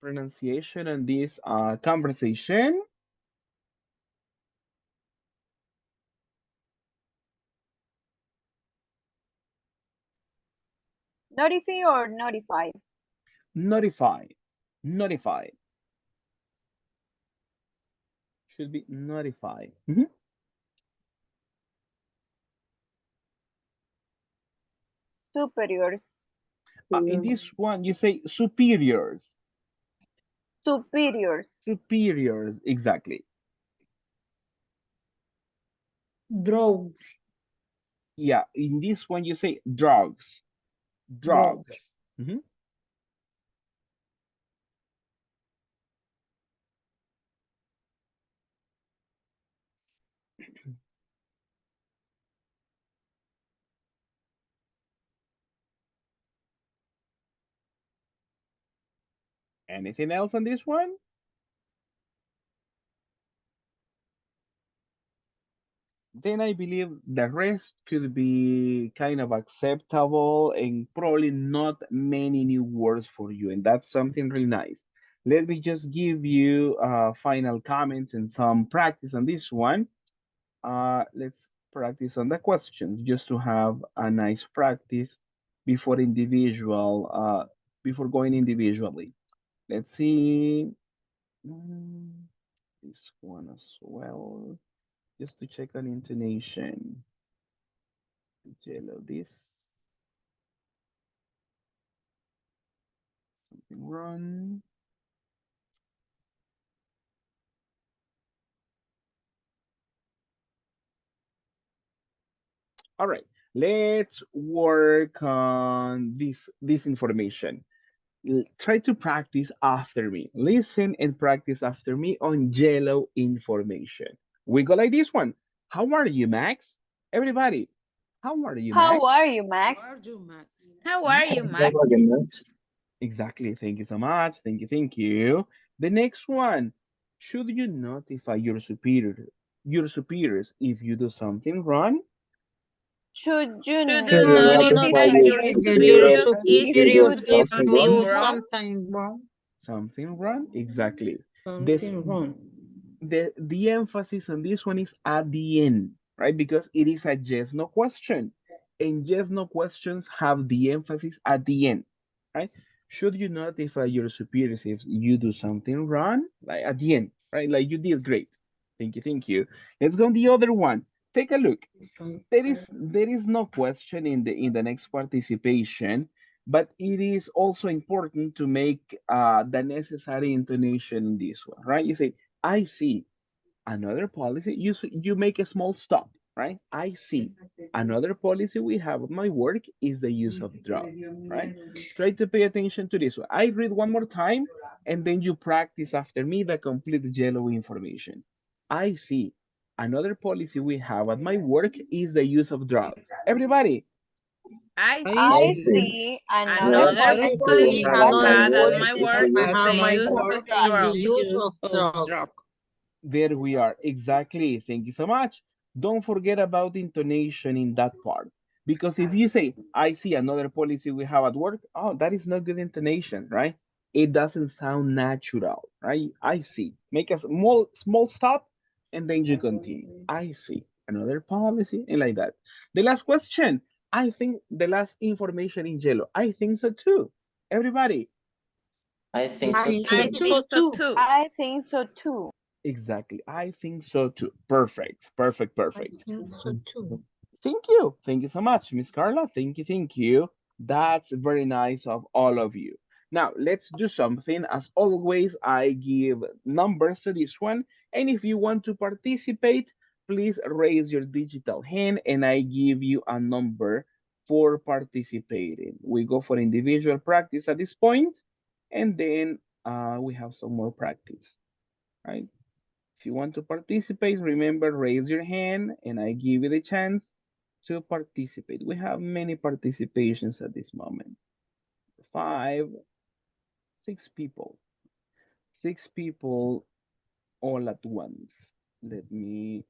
Pronunciation in this conversation? Notify or notified? Notified. Notified. Should be notified. Superiors. In this one, you say superiors. Superiors. Superiors, exactly. Drugs. Yeah, in this one, you say drugs. Drugs. Mhm. Anything else on this one? then I believe the rest could be kind of acceptable and probably not many new words for you. And that's something really nice. Let me just give you final comments and some practice on this one. Let's practice on the questions just to have a nice practice before before going individually. Let's see. Mm, this one as well, just to check on intonation. Yellow this. Something wrong. All right, let's work on this information. Try to practice after me. Listen and practice after me on yellow information. We go like this one. How are you, Max? Everybody, how are you, How Max? are you, Max? How are you, Max? How are you, How Max? about you, Max? Exactly. Thank you so much. Thank you. Thank you. The next one. Should you notify your superiors if you do something wrong? Should you Should Should you you You notify notify notify your your your superior superior if if you do you superiors do if something you wrong? something do wrong? something wrong. Something wrong? Exactly. The Something wrong. the emphasis on this one is at the end, right? Because it is a yes no question. And yes no questions have the emphasis at the end, right? Should you notify your superiors if you do something wrong? Like at the end, right? Like you did great. Thank you, thank you. Let's go on the other one. Take a look. There is no question in the next participation, but it is also important to make the necessary intonation in this one, right? You say, I see another policy. You make a small stop, right? I see another policy we have at my work is the use of drugs, right? Try to pay attention to this one. I read one more time, and then you practice after me the complete yellow information. I see another policy we have at my work is the use of drugs. Everybody, I I I I see see. see see another another another I policy we see policy have we at policy my another had at work my policy work that is I is the have the my use use of of work in the drugs. drugs. use of use of drugs. drug. there we are. Exactly. Thank you so much. Don't forget about intonation in that part. Because if you say, I see another policy we have at work, oh, that is not good intonation, right? It doesn't sound natural, right? I see. Make a small stop and then you continue. I see another policy and like that. The last question. I think the last information in yellow. I think so too. Everybody. I I think so think so I too. too. think so too. I think so too. Exactly. I think so too. Perfect. Perfect. I Perfect. think so too. Thank you. Thank you so much, Miss Carla. Thank you. Thank you. That's very nice of all of you. Now, let's do something. As always, I give numbers to this one. And if you want to participate, please raise your digital hand and I give you a number for participating. We go for individual practice at this point, and then we have some more practice, right? If you want to participate, remember, raise your hand and I give you the chance to participate. We have many participations at this moment. Five, six people. Six people all at once. Let me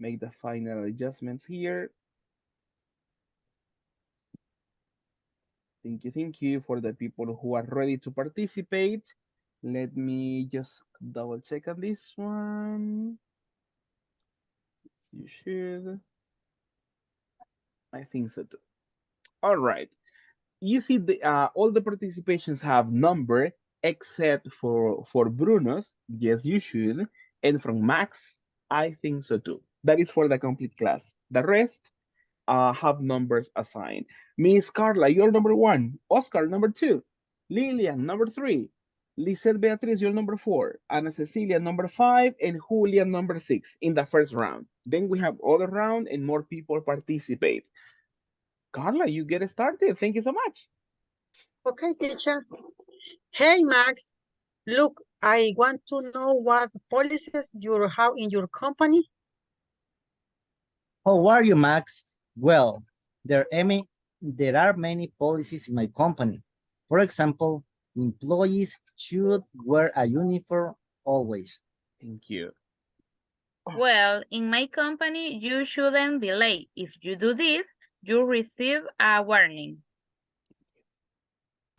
make the final adjustments here. Thank you for the people who are ready to participate. Let me just double check on this one. You should. I think so too. All right. You see all the participations have number except for Bruno's. Yes, you should. And from Max, I think so too. That is for the complete class. The rest have numbers assigned. Miss Carla, you're number one. Oscar, number two. Lilian, number three. Lisette Beatriz, you're number four. Ana Cecilia, number five. And Julian, number six in the first round. Then we have other round and more people participate. Carla, you get started. Thank you so much. Okay, teacher. Hey, Max. Look, I want to know what policies you have in your company. How are you, Max? Well, there are many policies in my company. For example, employees should wear a uniform always. Thank you. Well, in my company, you shouldn't be late. If you do this, you receive a warning.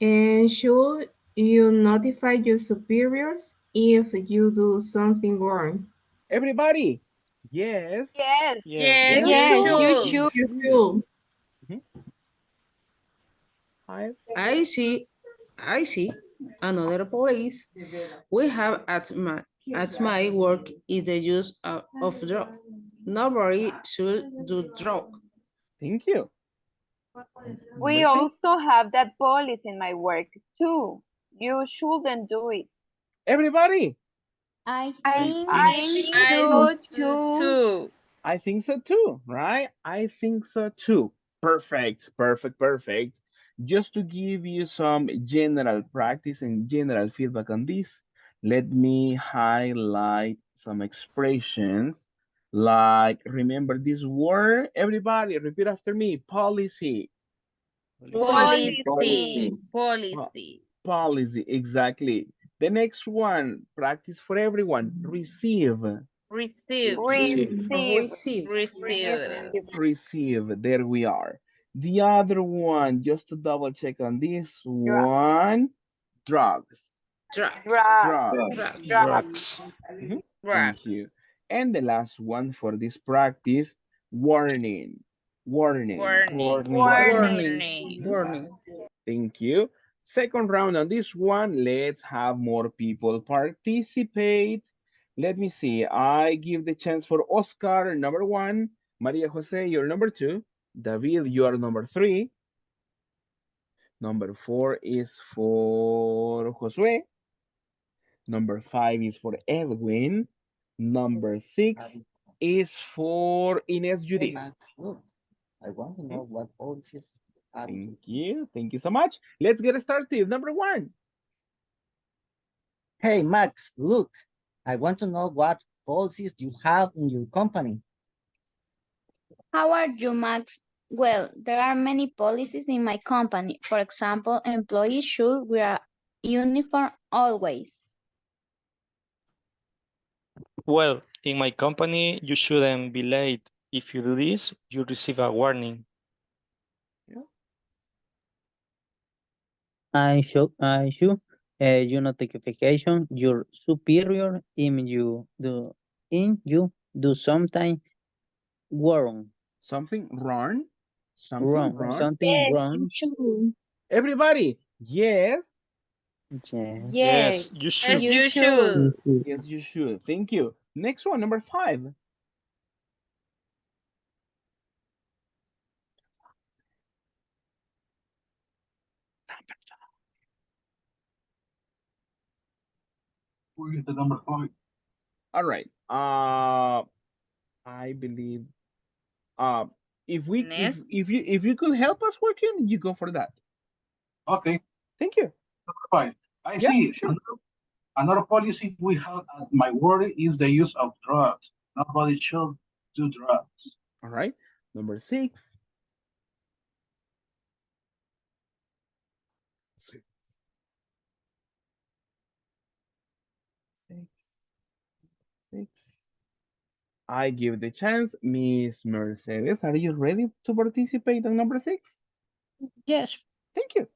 And should you notify your superiors if you do something wrong? Everybody, yes. Yes. Yes, Yes, you you Yes, you should. should. You should. Five. I see another police we have at my work is the use of drug. Nobody should do drug. Thank you. We Number 6. also have that policy in my work too. You shouldn't do it. Everybody, I I think I you think think I should should too. too. I think so too, right? I think so too. Perfect, perfect, perfect. Just to give you some general practice and general feedback on this, let me highlight some expressions like, remember this word? Everybody, repeat after me, policy. Policy. policy. Po- Policy. Policy, exactly. The next one, practice for everyone, receive. Receive. receive. Receive. Receive. Receive. Receive. Receive. There we are. The other one, just to double check on this Drug. one, drugs. Drugs. Drug. Drugs. Drugs. Drug. Drugs. Mhm. Thank Drugs. you. And the last one for this practice, warning. Warning. Warning. Warning. Warning. Warning. Mhm. Warning. Thank you. Second round on this one. Let's have more people participate. Let me see. I give the chance for Oscar, number 1. Maria Jose, you're number 2. David, you are number 3. Number 4 is for Josue. Number 5 is for Edwin. Number 6 is for Ines Hey, Judith. Max, look, I want to know what policies are. Thank you. Thank you so much. Let's get started. Number 1. Hey, Max, look, I want to know what policies you have in your company. How are you, Max? Well, there are many policies in my company. For example, employees should wear uniform always. Well, in my company, you shouldn't be late. If you do this, you receive a warning. You notification your superior in you do something wrong. Something wrong. Something wrong. Should. Everybody, yes. Yes. Yes, Yes, you Yes, should. you you should. should. Yes, you should. Thank you. Next one, number 5. We get the number 5. All right. I believe uh if we Ines. if you could help us, Joaquin, you go for that. Okay, Thank you. number 5. I Yeah, see. sure. Another policy we have at my work is the use of drugs. Nobody should do drugs. All right. Number 6. Six. 6. I give the chance. Miss Mercedes, are you ready to participate on number 6? Yes. Thank you.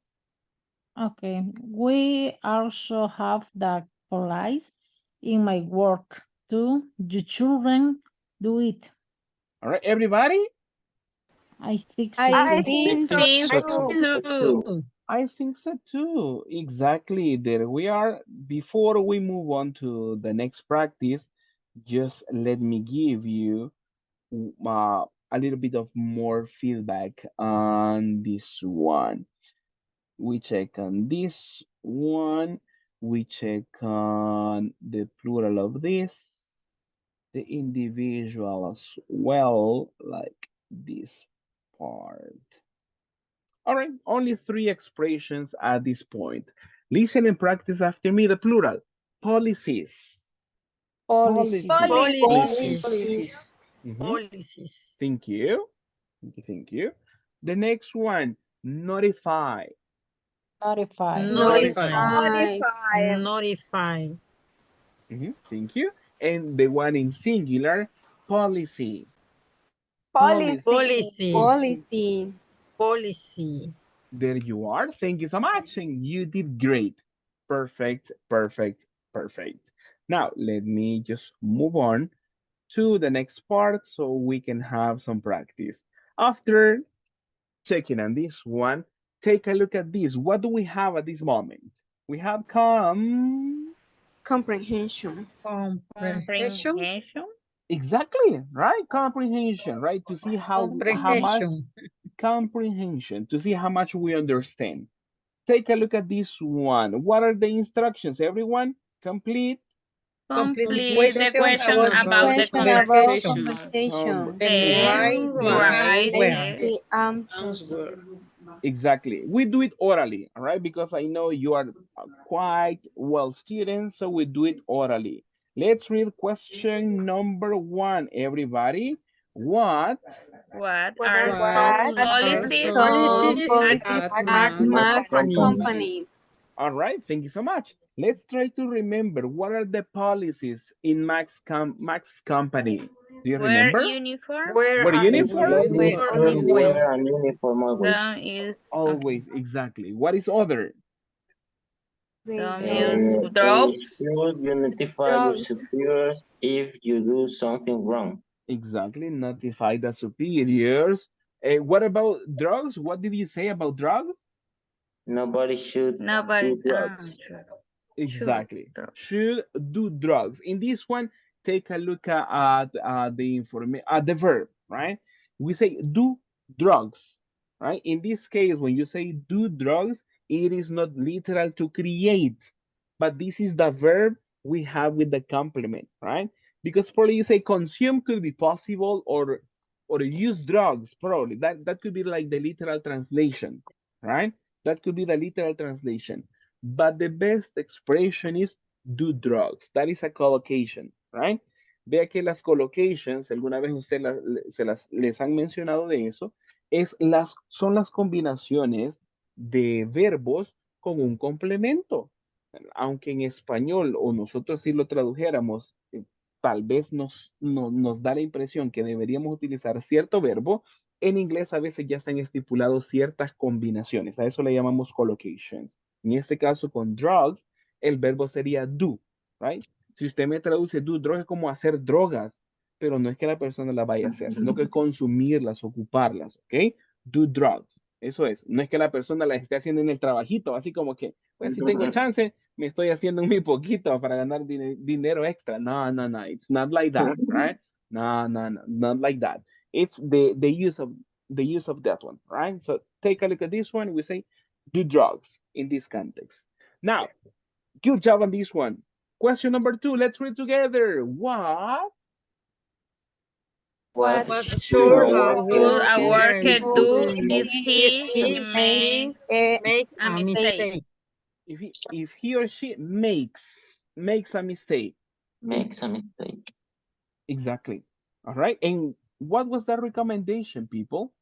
Okay. We also have that police in my work too. The children do it. All right, everybody. I think so I I too. think think so Think so so. too. too. I think so too. Exactly. There we are. Before we move on to the next practice, just let me give you a little bit of more feedback on this one. We check on this one. We check on the plural of this, the individual as well, like this part. All right, only 3 expressions at this point. Listen and practice after me the plural. Policies. Policy. Policies. Policies. Mhm. Policies. Thank you. Thank you. Thank you. The next one, notify. Notify. Notify. Notify. Notify. Notify. Mhm. Thank you. And the one in singular, policy. Policy. Policy. Policy. There you are. Thank you so much. And you did great. Perfect, perfect, perfect. Now, let me just move on to the next part so we can have some practice. After checking on this one, take a look at this. What do we have at this moment? We have Comprehension. Comprehension. Comprehension. exactly, right? Comprehension, right? To see how much Comprehension. comprehension, to see how much we understand. Take a look at this one. What are the instructions, everyone? Complete Complete Complete the question question about about the Question about conversation. conversation. conversation. Then Then write the write answer. the The answers. Answer. exactly. We do it orally, all right? Because I know you are quite well students, so we do it orally. Let's read question number one, everybody. What What are What some What are policies some policies at policies at at Max Max Max Company? Company. Company? all right, thank you so much. Let's try to remember what are the policies in Max Company. Do you wear remember? uniform, Wear Wear a uniform? Wear uniform uniform. Wear a always. uniform always. don't use Always, exactly. What is other? They don't use don't They drugs, should you notify your drugs. superiors if you do something wrong. Exactly, notify the superiors. What about drugs? What did you say about drugs? Nobody should nobody do drugs. should Exactly. drug. Should do drugs. In this one, take a look at the information at the verb, right? We say do drugs, right? In this case, when you say do drugs, it is not literal to create, but this is the verb we have with the complement, right? Because probably you say consume could be possible or use drugs, probably. That could be like the literal translation, right? That could be the literal translation. But the best expression is do drugs. That is a collocation, right? Vea que las collocations, alguna vez usted les han mencionado de eso, son las combinaciones de verbos con un complemento. Aunque en español o nosotros si lo tradujéramos, tal vez nos da la impresión que deberíamos utilizar cierto verbo, en inglés a veces ya están estipulados ciertas combinaciones. A eso le llamamos collocations. En este caso, con drugs, el verbo sería do, right? Si usted me traduce do drugs es como hacer drogas, pero no es que la persona la vaya a hacer, sino que consumirlas, ocuparlas, ¿ok? Do drugs. Eso es. No es que la persona la esté haciendo en el trabajito, así como que, pues si tengo chance, me estoy haciendo un mi poquito para ganar dinero extra. No, no, no. It's not like that, right? No, no, no, not like that. It's the use of that one, right? So take a look at this one. We say do drugs in this context. Now, good job on this one. Question number two. Let's read together. What What should should a a Should worker a do worker worker if do do if if he she makes make a a mistake? mistake? If he or she makes a mistake? makes a mistake? Exactly. All right. And what was that recommendation, people?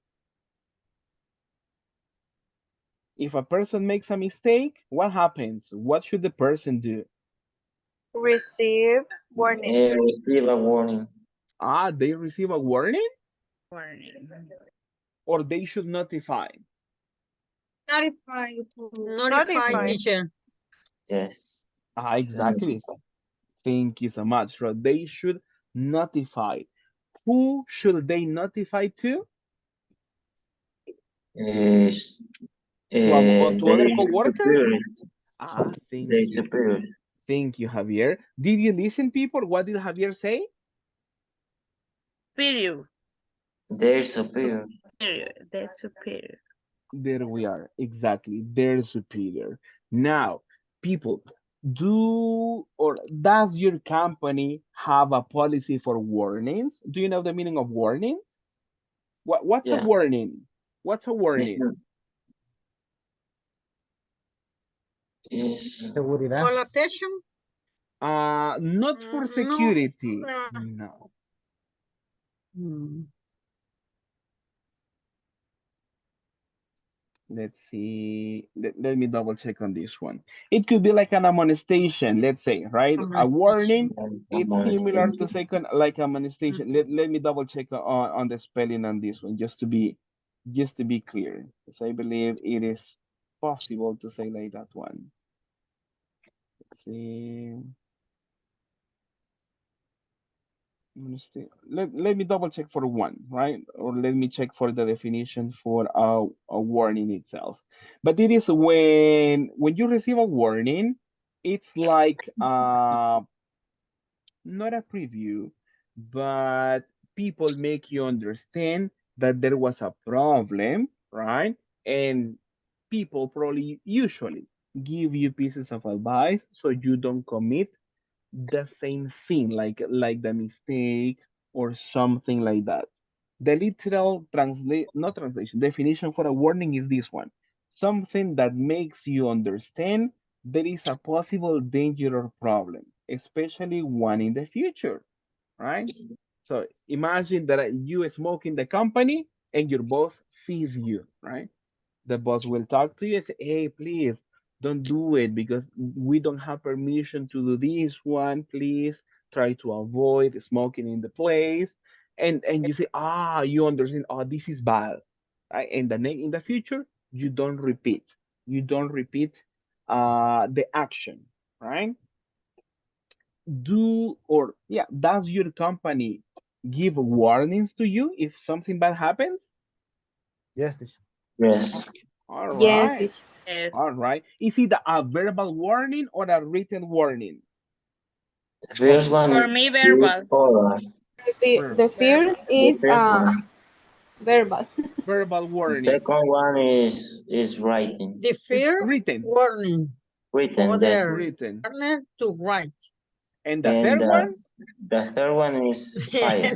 If a person makes a mistake, what happens? What should the person do? Receive warning. Receive a warning. They receive a warning Warning. or they should notify? Notify. Notify Notify. teacher. Yes. Exactly. Thank you so much. So they should notify. Who should they notify to? Is To other they coworkers? superiors. They Thank you. superiors. Thank you, Javier. Did you listen, people? What did Javier say? Superior. Their superior. Superior. The superior. There we are. Exactly. They're superior. Now, people, do or does your company have a policy for warnings? Do you know the meaning of warnings? What's a Yeah. warning? What's a It's, warning? it's Seguridad. Call attention? Not for No. security. No. Mm. Let's see. Let me double check on this one. It could be like an admonestation, let's say, right? A warning. It's similar to second, like admonestation. Let me double check on the spelling on this one, just to be clear. Because I believe it is possible to say like that one. Let's see. Let me double check for one, right? Or let me check for the definition for a warning itself. But it is when you receive a warning, it's like not a preview, but people make you understand that there was a problem, right? And people probably usually give you pieces of advice so you don't commit the same thing, like the mistake or something like that. The literal translate not translation definition for a warning is this one. Something that makes you understand there is a possible danger or problem, especially one in the future, right? So imagine that you smoke in the company and your boss sees you, right? The boss will talk to you and say, hey, please don't do it because we don't have permission to do this one. Please try to avoid smoking in the place. And you say, you understand, this is bad. Right? And in the future, you don't repeat. You don't repeat the action, right? Does your company give warnings to you if something bad happens? Yes, teacher. Yes. All Yes, right. teacher. Yes. All right. Is it a verbal warning or a written warning? The first one For me, is verbal. oral. The Verbal. first The is first one. verbal. Verbal The warning. second one is writing. The It's fear written. warning Written, yes. other Written. partner to write. And the And third one? the third one is fire.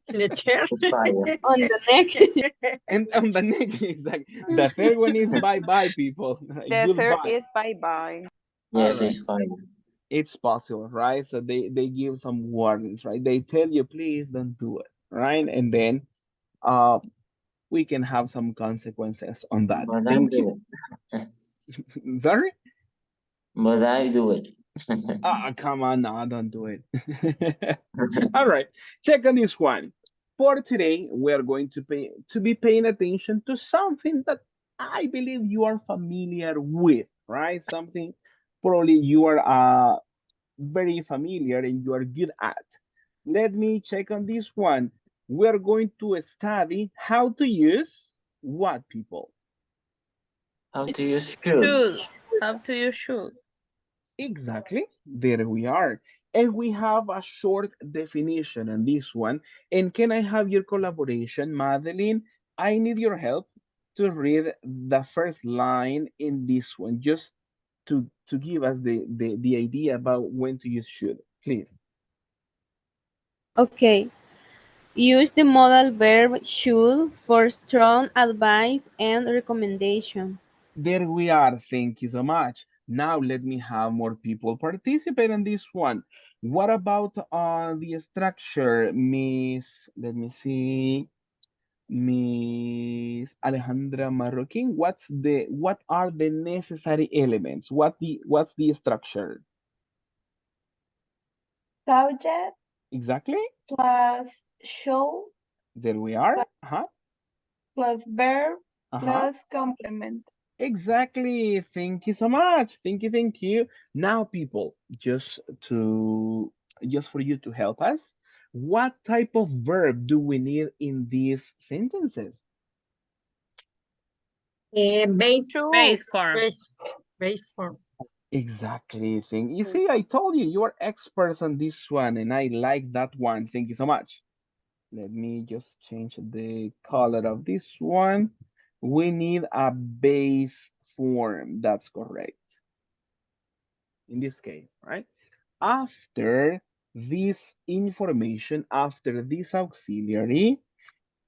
The chair. It's fire. On the neck. And on the neck, exactly. The third one is bye-bye, people. The third Goodbye. is bye-bye. All Yes, right. it's fire. It's possible, right? So they give some warnings, right? They tell you, please don't do it, right? And then uh we can have some consequences on that. But I Thank you. do it. Sorry? But I do it. Come on, no, don't do it. All right, check on this one. For today, we are going to be paying attention to something that I believe you are familiar with, right? Something probably you are very familiar and you are good at. Let me check on this one. We are going to study how to use what, people? How to use should. Should. How to use should. Exactly. There we are. And we have a short definition on this one. And can I have your collaboration, Madeline? I need your help to read the first line in this one, just to give us the idea about when to use should, please. Okay. Use the modal verb should for strong advice and recommendation. There we are. Thank you so much. Now let me have more people participate in this one. What about the structure, Miss? Let me see. Miss Alejandra Marroquin, what are the necessary elements? What's the structure? Subject Exactly. plus show There we are. Uh-huh. plus verb Uh-huh. plus complement. Exactly. Thank you so much. Thank you, thank you. Now, people, just for you to help us, what type of verb do we need in these sentences? Base. Base Should. form. Base form. Exactly. Thing. You see, I told you you are experts on this one, and I like that one. Thank you so much. Let me just change the color of this one. We need a base form. That's correct. In this case, right? After this information, after this auxiliary,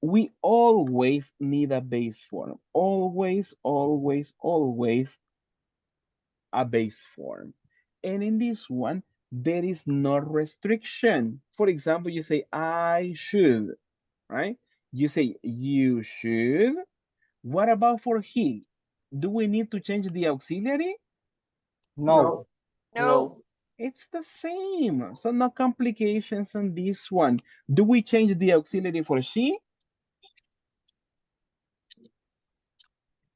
we always need a base form. Always, always, always a base form. And in this one, there is no restriction. For example, you say, I should, right? You say, you should. What about for he? Do we need to change the auxiliary? No. No. It's the same. So no complications on this one. Do we change the auxiliary for she?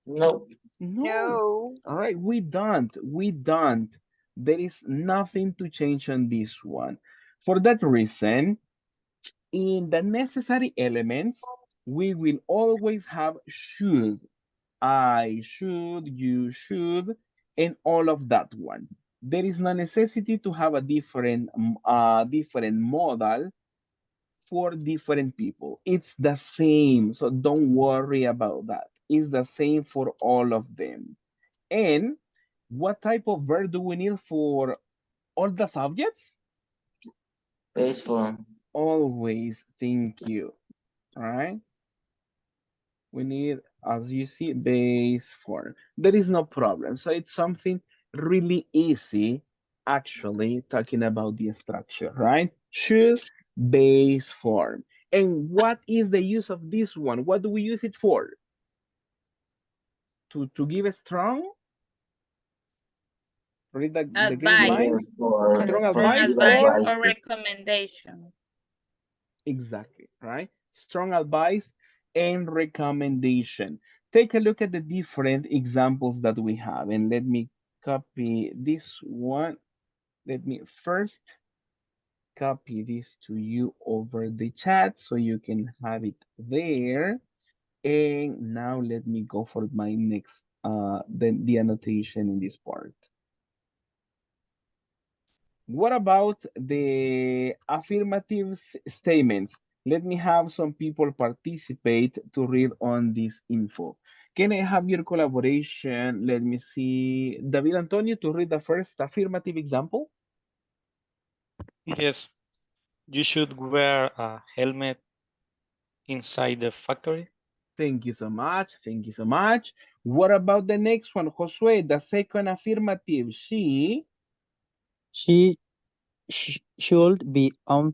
No. No. All right, we don't. We don't. There is nothing to change on this one. For that reason, in the necessary elements, we will always have should. I should, you should, and all of that one. There is no necessity to have a different modal for different people. It's the same, so don't worry about that. It's the same for all of them. And what type of verb do we need for all the subjects? Base form. Always, thank you. All right. We need, as you see, base form. There is no problem. So it's something really easy, actually, talking about the structure, right? Should, base form. And what is the use of this one? What do we use it for? To give a strong? Read the guideline. Advice. Strong Strong advice advice or? or recommendation. Exactly, right? Strong advice and recommendation. Take a look at the different examples that we have, and let me copy this one. Let me first copy this to you over the chat so you can have it there. And now let me go for my next, the annotation in this part. What about the affirmative statements? Let me have some people participate to read on this info. Can I have your collaboration? Let me see. David Antonio to read the first affirmative example. Yes, you should wear a helmet inside the factory. Thank you so much. Thank you so much. What about the next one? Josue, the second affirmative. She should be on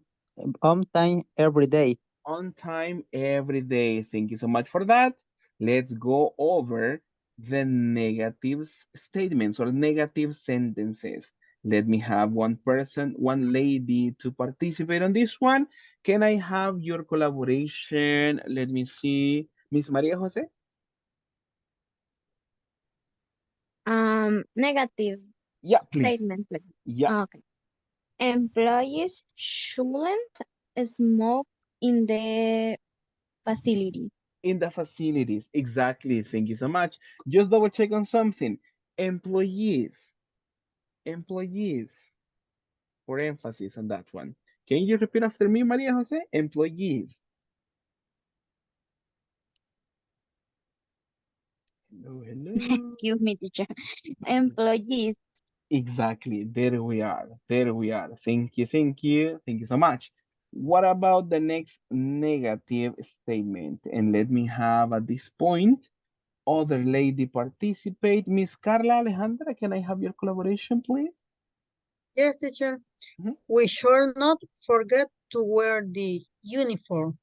time every day. On time every day. Thank you so much for that. Let's go over the negative statements or negative sentences. Let me have one person, one lady to participate on this one. Can I have your collaboration? Let me see. Miss Maria Jose? Negative Yeah, please. statement, please. Yeah, Okay. Employees shouldn't smoke in the facility. in the facilities. Exactly. Thank you so much. Just double check on something. Employees. Employees. For emphasis on that one. Can you repeat after me, Maria Jose? Employees. Hello, hello. Excuse me, teacher. Employees. Exactly. There we are. There we are. Thank you. Thank you. Thank you so much. What about the next negative statement? And let me have at this point other lady participate. Miss Carla Alejandra, can I have your collaboration, please? Yes, teacher. Mhm. We should not forget to wear the uniform.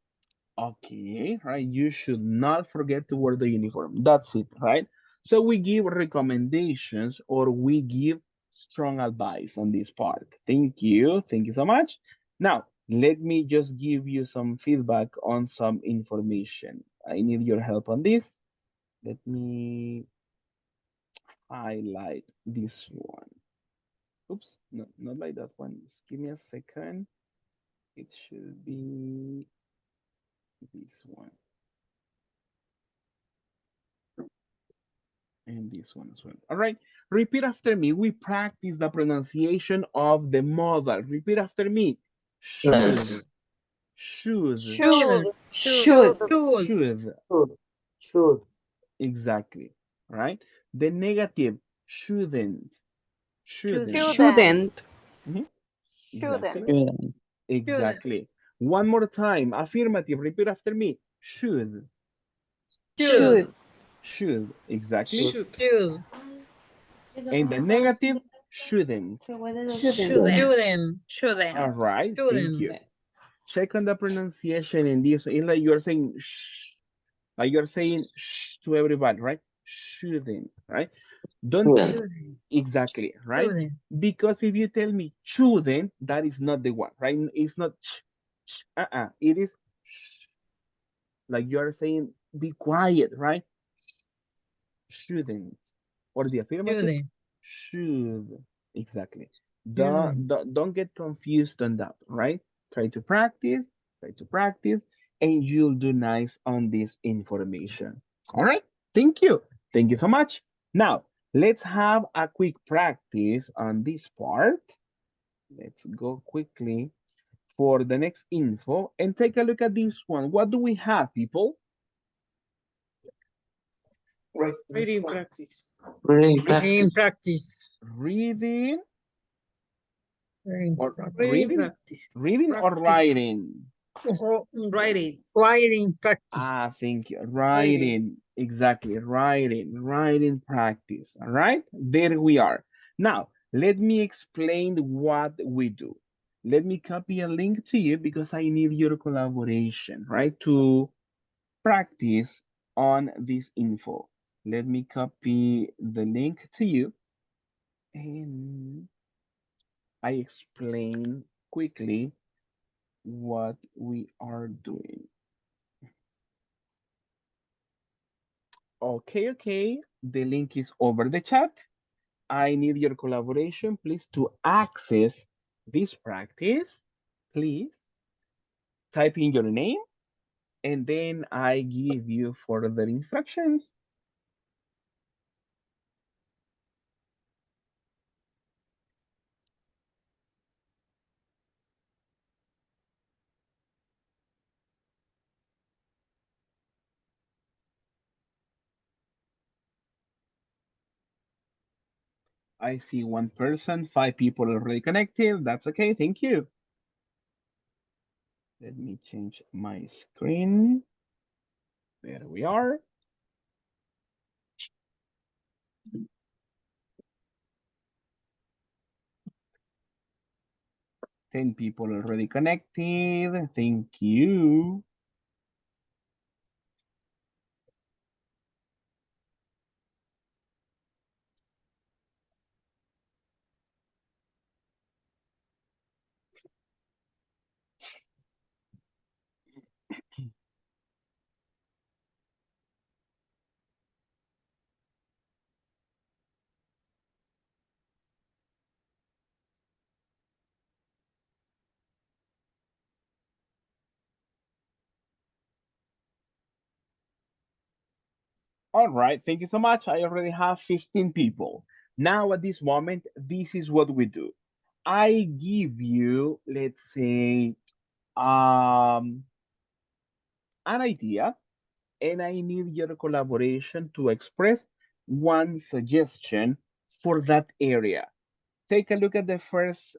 Okay, right. You should not forget to wear the uniform. That's it, right? So we give recommendations or we give strong advice on this part. Thank you. Thank you so much. Now, let me just give you some feedback on some information. I need your help on this. Let me highlight this one. Oops, no, not like that one. Just give me a second. It should be this one. And this one as well. All right. Repeat after me. We practice the pronunciation of the modal. Repeat after me. Should. Let's. Should. Should. Should. Should. Should. Should. Exactly. All right. The negative. Shouldn't. Shouldn't. Shouldn't. Shouldn't. Mhm. Shouldn't. Exactly. Shouldn't. Shouldn't. Exactly. One more time. Affirmative. Repeat after me. Should. Should. Should. Should. Exactly. Should. Should. And the negative. Shouldn't. Shouldn't. Shouldn't. All Shouldn't. right. Thank Shouldn't. you. Check on the pronunciation in this. It's like you're saying shh, like you're saying shh to everybody, right? shouldn't, right? Don't Shouldn't. exactly, right? Shouldn't. Because if you tell me shouldn't, that is not the one, right? It's not it is like you are saying, be quiet, right? Shouldn't. Or the affirmative, Shouldn't. should. Exactly. Shouldn't. Don't get confused on that, right? Try to practice, and you'll do nice on this information. All right. Thank you. Thank you so much. Now, let's have a quick practice on this part. Let's go quickly for the next info and take a look at this one. What do we have, people? Reading practice. Reading Reading practice. practice. Reading Reading or Reading reading, practice. reading or Practice. writing? Writing. Writing practice. Ah, thank you. Writing. Writing, exactly. Writing practice. All right, there we are. Now, let me explain what we do. Let me copy a link to you because I need your collaboration, right, to practice on this info. Let me copy the link to you and I explain quickly what we are doing. Okay, okay. The link is over the chat. I need your collaboration, please, to access this practice. Please type in your name and then I give you further instructions. I see one person, 5 people already connected. That's okay. Thank you. Let me change my screen. There we are. Ten people already connected. Thank you. All right, thank you so much. I already have 15 people. Now at this moment, this is what we do. I give you, let's say, an idea, and I need your collaboration to express one suggestion for that area. Take a look at the first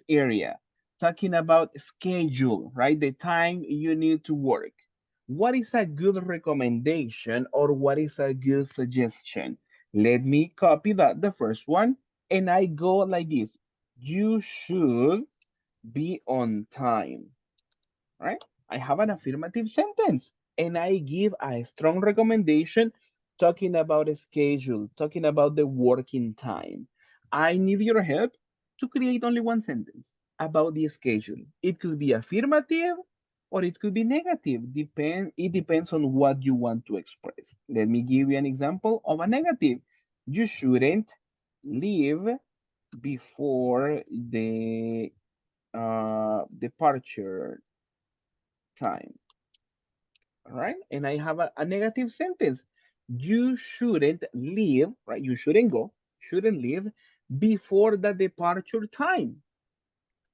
area, talking about schedule, right? The time you need to work. What is a good recommendation or what is a good suggestion? Let me copy that, the first one, and I go like this. You should be on time, right? I have an affirmative sentence and I give a strong recommendation talking about a schedule, talking about the working time. I need your help to create only one sentence about the schedule. It could be affirmative or it could be negative. It depends on what you want to express. Let me give you an example of a negative. You shouldn't leave before the departure time. All right, and I have a negative sentence. You shouldn't leave, right? You shouldn't leave before the departure time.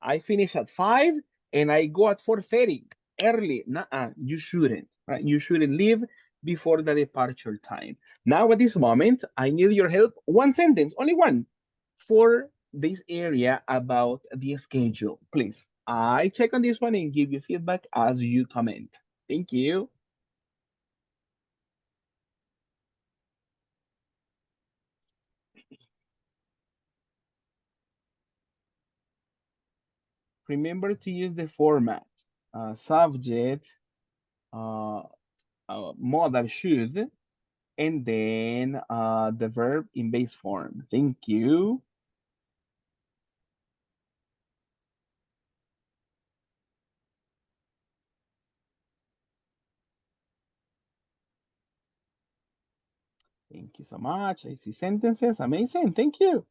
I finish at 5 and I go at 4:30 early. Nuh-uh, you shouldn't, right? You shouldn't leave before the departure time. Now at this moment, I need your help. One sentence, only one, for this area about the schedule. Please, I check on this one and give you feedback as you comment. Thank you. Remember to use the format, subject, modal should, and then the verb in base form. Thank you. Thank you so much. I see sentences. Amazing. Thank you.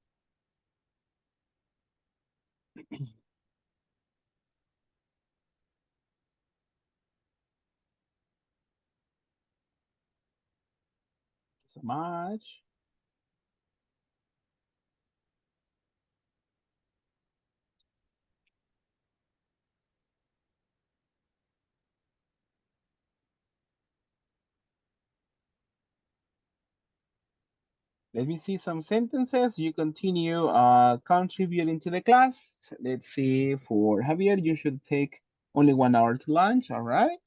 So much. Let me see some sentences. You continue contributing to the class. Let's see, for Javier, you should take only 1 hour to lunch, all right?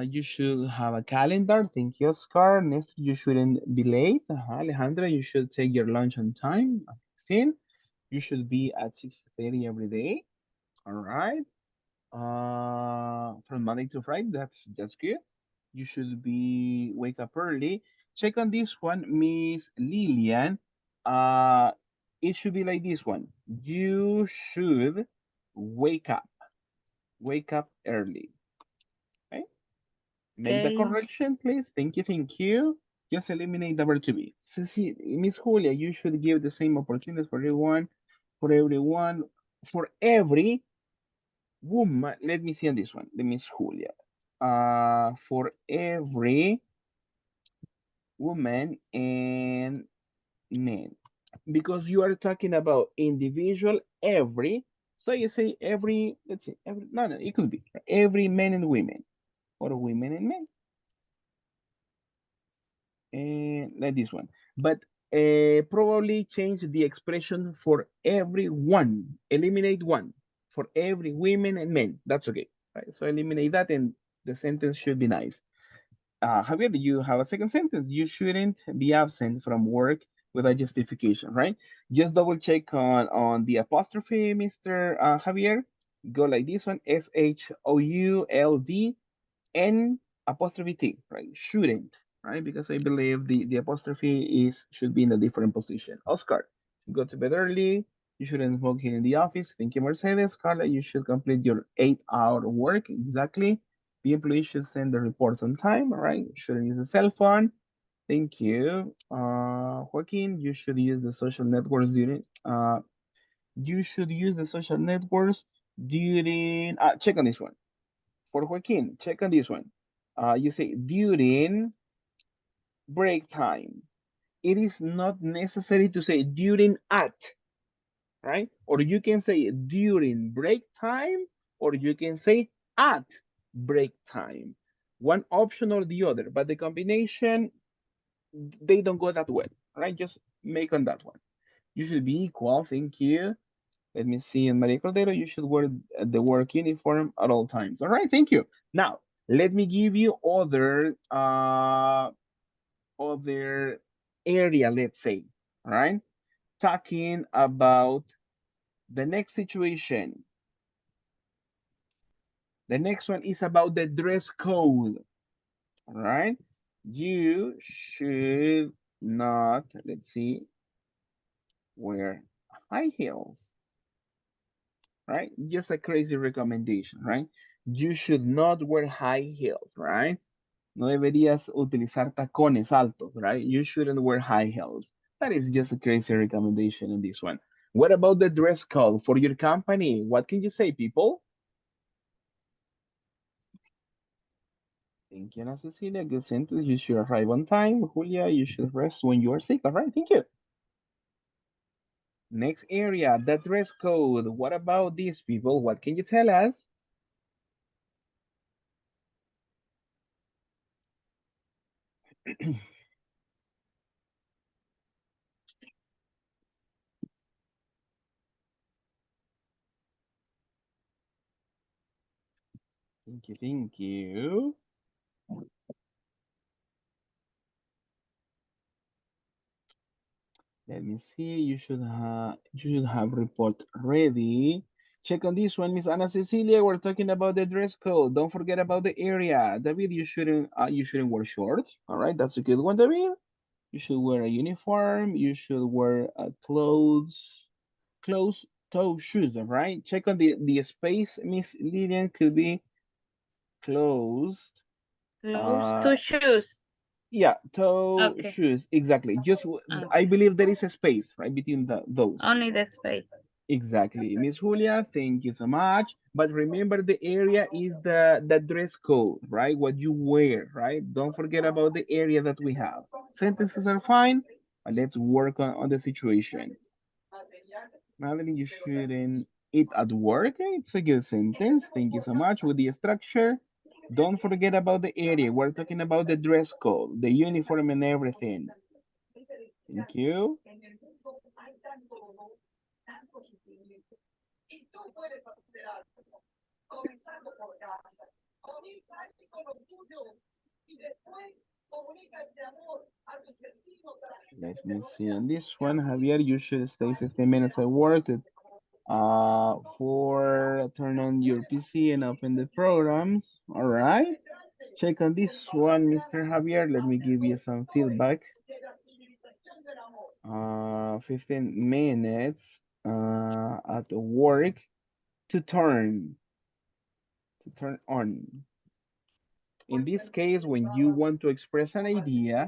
You should have a calendar. Thank you, Oscar. Next, you shouldn't be late. Alejandra, you should take your lunch on time. Sin, you should be at 6:30 every day, all right? From Monday to Friday, that's good. You should be wake up early. Check on this one, Miss Lillian. Uh, it should be like this one. You should wake up. Wake up early. Okay. Make the Okay. correction, please. Thank you. Thank you. Just eliminate the verb to be. Miss Julia, you should give the same opportunities for everyone, for everyone, for every woman. Let me see on this one. Miss Julia. For every woman and men, because you are talking about individual every, so you say every, let's see, every, no, it could be every men and women, or women and men, and like this one. But probably change the expression for everyone, eliminate one, for every women and men, that's okay, right? So eliminate that and the sentence should be nice. Javier, you have a second sentence. You shouldn't be absent from work with a justification, right? Just double check on the apostrophe, Mr. Javier. Go like this one, SHOULD apostrophe T, right? Shouldn't, right? Because I believe the apostrophe should be in a different position. Oscar, go to bed early. You shouldn't smoke here in the office. Thank you, Mercedes. Carla, you should complete your 8 hour work. Exactly. The employee should send the reports on time, all right? Shouldn't use a cell phone. Thank you. Joaquin, you should use the social networks during, you should use the social networks during, check on this one. For Joaquin, check on this one. You say during break time. It is not necessary to say during at, right? Or you can say during break time, or you can say at break time. One option or the other, but the combination, they don't go that well, right? Just make on that one. You should be equal, thank you. Let me see, and Maria Cordero, you should wear the work uniform at all times. All right, thank you. Now, let me give you other area, let's say, all right? Talking about the next situation. The next one is about the dress code, all right? You should not, let's see, wear high heels, right? Just a crazy recommendation, right? You should not wear high heels, right? No deberías utilizar tacones altos, right? You shouldn't wear high heels. That is just a crazy recommendation in this one. What about the dress code for your company? What can you say, people? Thank you, Ana Cecilia. Good sentence. You should arrive on time. Julia, you should rest when you are sick. All right, thank you. Next area, the dress code. What about these people? What can you tell us? Thank you, thank you. Let me see. You should have report ready. Check on this one, Miss Ana Cecilia. We're talking about the dress code. Don't forget about the area. David, you shouldn't wear shorts. All right, that's a good one, David. You should wear a uniform. You should wear clothes, toe shoes. All right. Check on the space, Miss Lilian. Could be closed. Close Uh, to shoes. yeah, toe Okay. shoes. Exactly. Okay. I believe there is a space right between those. Only the space. Exactly. Miss Julia, thank you so much. But remember the area is the dress code, right? What you wear, right? Don't forget about the area that we have. Sentences are fine, but let's work on the situation. Madeline, you shouldn't eat at work. It's a good sentence. Thank you so much. With the structure, don't forget about the area. We're talking about the dress code, the uniform and everything. Thank you. Let me see on this one, Javier, you should stay 15 minutes at work for turn on your PC and open the programs. All right. Check on this one, Mr. Javier. Let me give you some feedback. 15 minutes at work to turn on. In this case, when you want to express an idea,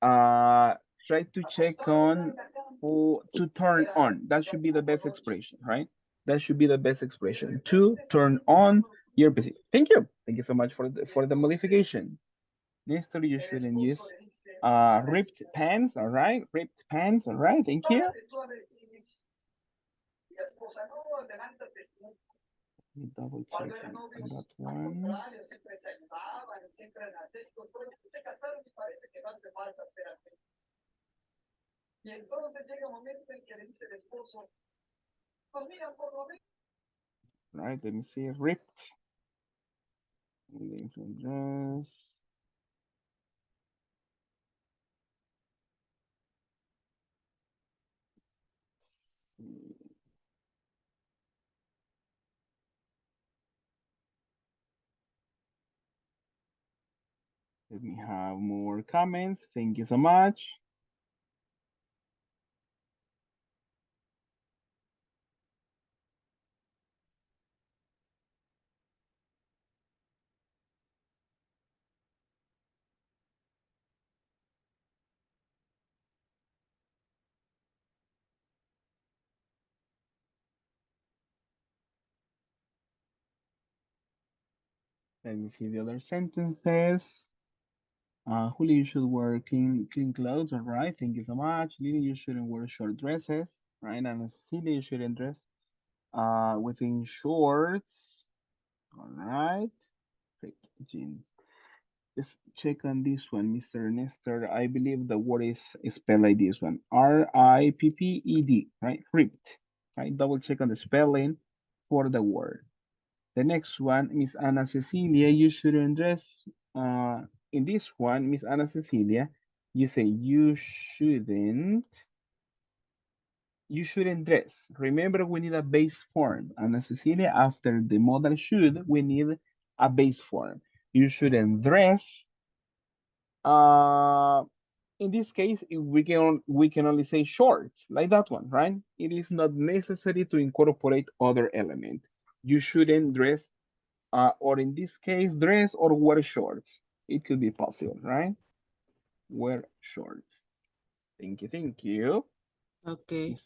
uh, try to check on who to turn on. That should be the best expression, right? That should be the best expression. To turn on your PC. Thank you. Thank you so much for the modification. Nestor, you shouldn't use ripped pants, all right? Ripped pants, all right? Thank you. Let me double check on that one. Right, let me see. Ripped. Dress. Let me have more comments. Thank you so much. Let me see the other sentences. Julio, you should wear clean clothes, all right? Thank you so much. Lily, you shouldn't wear short dresses, right? And Cecilia, you shouldn't dress within shorts, all right? Great, jeans. Let's check on this one, Mr. Nestor. I believe the word is spelled like this one, R-I-P-P-E-D, right? Ripped, right? Double check on the spelling for the word. The next one, Miss Ana Cecilia, you shouldn't dress. In this one, Miss Ana Cecilia, you say you shouldn't dress. Remember, we need a base form. Ana Cecilia, after the modal should, we need a base form. You shouldn't dress. Uh, in this case, we can only say shorts, like that one, right? It is not necessary to incorporate other element. You shouldn't dress or in this case, dress or wear shorts. It could be possible, right? Wear shorts. Thank you, thank you. Okay.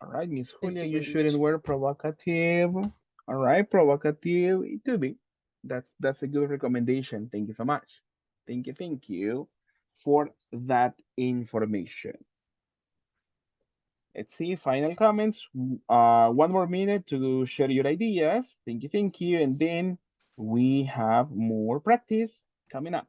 All right, Miss Thank Julia, you you very much. shouldn't wear provocative. All right, provocative, it could be. That's a good recommendation. Thank you so much. Thank you for that information. Let's see, final comments. One more minute to share your ideas. Thank you. And then we have more practice coming up.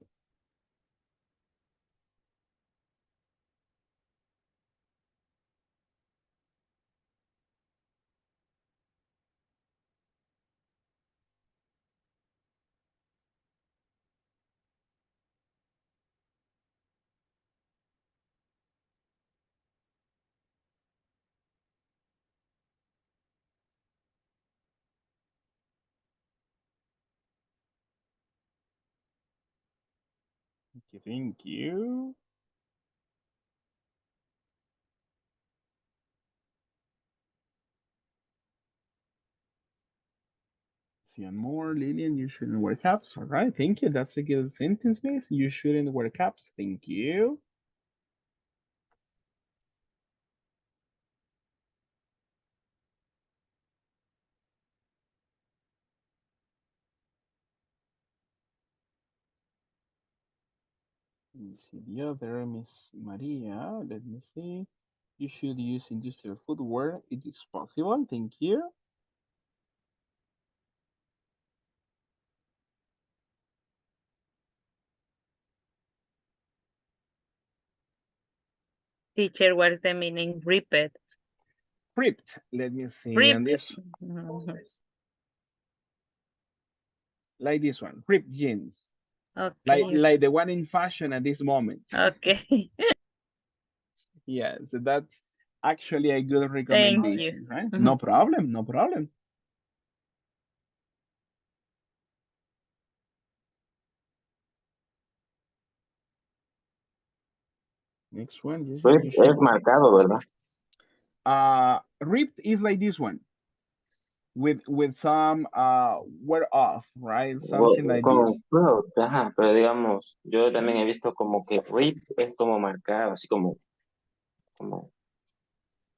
you, thank you. See and more, Lillian, you shouldn't wear caps. All right, thank you. That's a good sentence base. You shouldn't wear caps. Thank you. Let me see the other, Miss Maria. Let me see. You should use industrial footwear. It is possible. Thank you. Teacher, what's the meaning? Repeat. Ripped. Let me see. And Ripped. this, like this one, ripped jeans. Okay. Like the one in fashion at this moment. Okay. Yeah, so that's actually a good Thank you. recommendation, right? No problem, no problem. Next one, yes, Pues you es should. marcado, ¿verdad? Ripped is like this one, with some wear off, right? Something like this. Bueno, ajá, pero digamos, yo también he visto como que rip es como marcado, así como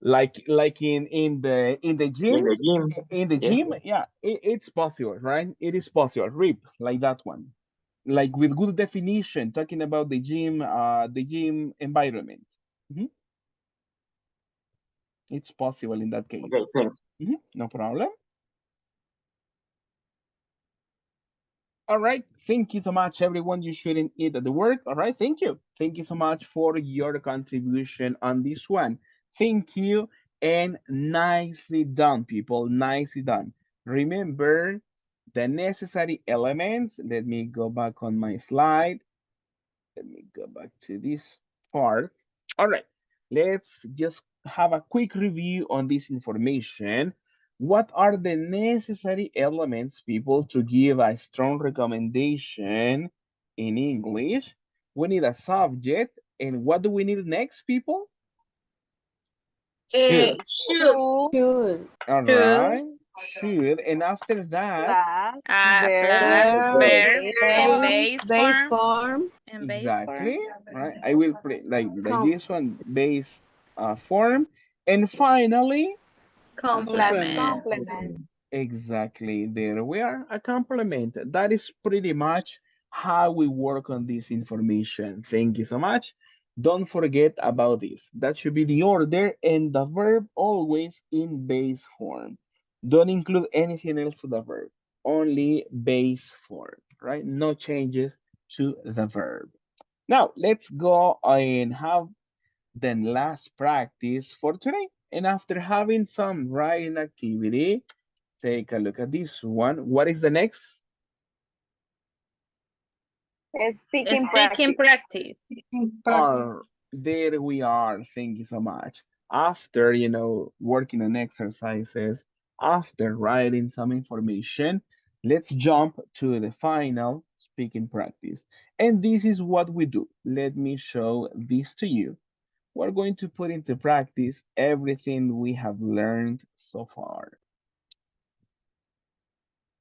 Like in the in gyms, the gym. in the Yeah. gym, yeah, it's possible, right? It is possible. Rip like that one, like with good definition, talking about the gym environment. Mhm. It's possible in that case. Okay, thanks. No problem. All right. Thank you so much, everyone. You shouldn't eat at the work. All right. Thank you. Thank you so much for your contribution on this one. Thank you. And nicely done, people. Nicely done. Remember the necessary elements. Let me go back on my slide. Let me go back to this part. All right, let's just have a quick review on this information. What are the necessary elements, people, to give a strong recommendation in English? We need a subject, and what do we need next, people? Should. Should, Should. All Should. right, should, and after that, plus, Plus verb, verb and base Base form. form. And base form. exactly, right? I will play like Com this one, base form, and finally, Complement. complement. exactly, there we are, a complement. That is pretty much how we work on this information. Thank you so much. Don't forget about this. That should be the order and the verb always in base form. Don't include anything else to the verb, only base form, right? No changes to the verb. Now, let's go and have the last practice for today. And after having some writing activity, take a look at this one. What is the next? Speaking Speaking practice. practice. There we are. Thank you so much. After, working on exercises, after writing some information, let's jump to the final speaking practice. And this is what we do. Let me show this to you. We're going to put into practice everything we have learned so far.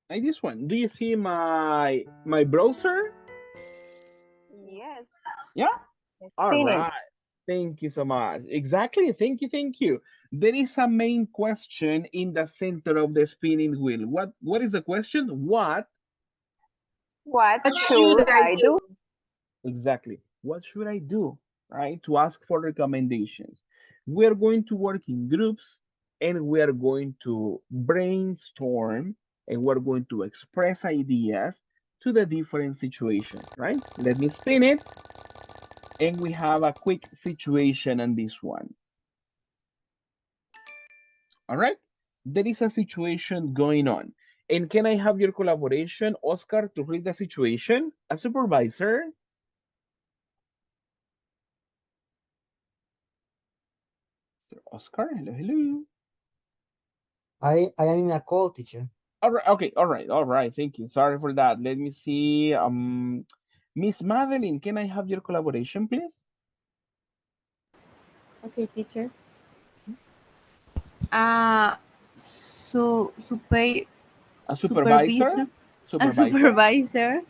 Like this one. Do you see my browser? Yes. Yeah? All Seen it. right. Thank you so much. Exactly. Thank you. Thank you. There is a main question in the center of the spinning wheel. What is the question? What What should should I I do? do? Exactly. What should I do? Right? To ask for recommendations. We're going to work in groups and we are going to brainstorm and we're going to express ideas to the different situations, right? Let me spin it and we have a quick situation on this one. All right? There is a situation going on. And can I have your collaboration, Oscar, to read the situation? A supervisor? Oscar, hello, hello. I am in a call, teacher. All right, okay, all right, thank you. Sorry for that. Let me see. Miss Madeline, can I have your collaboration, please? Okay, teacher. Uh, so A supervisor? supervisor, a Supervisor? supervisor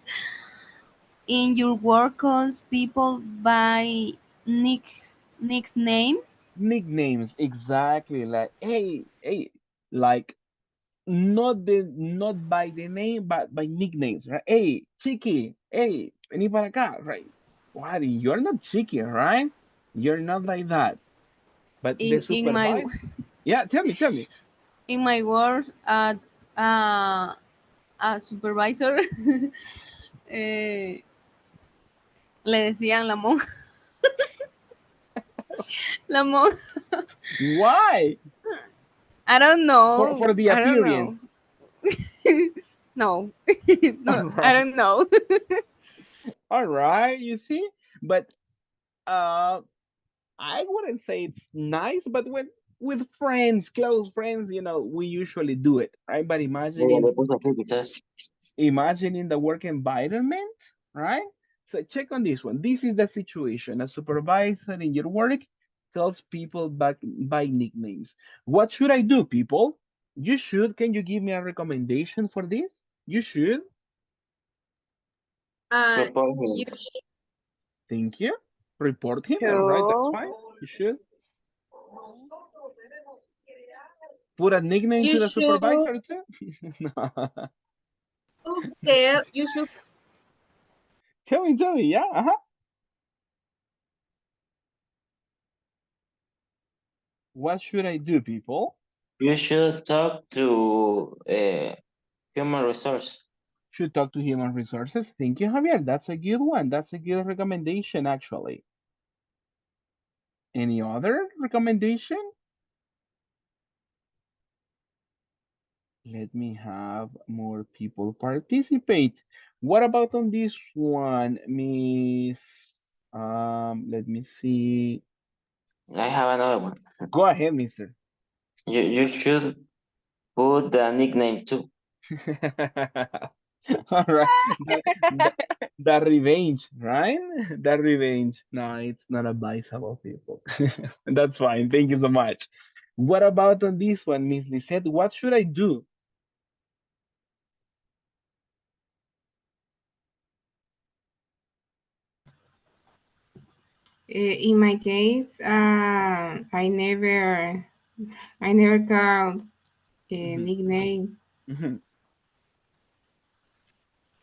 in your work calls people by nicknames. Nicknames, exactly. Like, hey, like not by the name, but by nicknames, right? Hey, Chiqui, hey, vení para acá, right? What? You're not Chiqui, right? You're not like that. But the In my supervisor, yeah, tell me. in my work at a supervisor eh, le decían la monja. La monja. Why? I don't know. For the I don't know. appearance. No. All No, I right. don't know. All right, you see? But uh I wouldn't say it's nice, but when with friends, close friends, we usually do it, right? But Ella le puso aquí quizás. imagining the work environment, right? So check on this one. This is the situation. A supervisor in your work calls people back by nicknames. What should I do, people? You should. Can you give me a recommendation for this? You should. Report him. You Thank you. Report him. All right, that's Two. fine. You should. Put a nickname you to the should supervisor too. you should Tell me, yeah, What should I do, people? You should talk to human resource. Should talk to human resources. Thank you, Javier. That's a good one. That's a good recommendation, actually. Any other recommendation? Let me have more people participate. What about on this one, Miss? Let me see. I have another one. Go ahead, Mister. You should put the nickname too. All right. The revenge, right? The revenge. No, it's not advisable, people. That's fine. Thank you so much. What about on this one, Miss Lisette? What should I do? In my case, I never called a Mhm, nickname. mhm.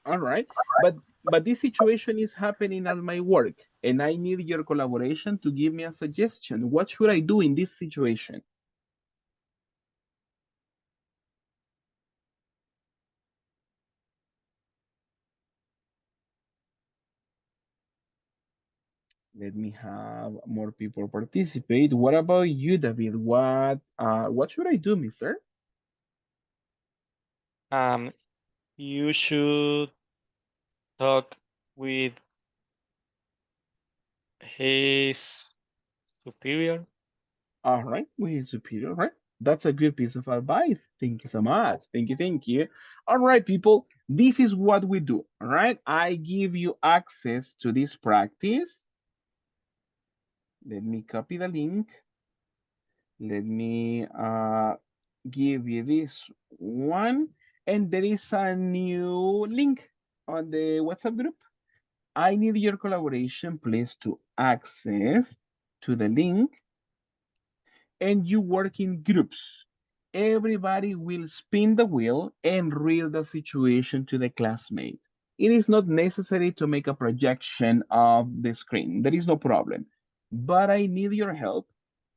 All right. But this situation is happening at my work, and I need your collaboration to give me a suggestion. What should I do in this situation? Let me have more people participate. What about you, David? What should I do, mister? Um, you should talk with his superior. All right, with his superior, right? That's a good piece of advice. Thank you so much. Thank you, thank you. All right, people, this is what we do. All right, I give you access to this practice. Let me copy the link. Let me give you this one. And there is a new link on the WhatsApp group. I need your collaboration, please, to access to the link, and you work in groups. Everybody will spin the wheel and read the situation to the classmate. It is not necessary to make a projection of the screen. There is no problem. But I need your help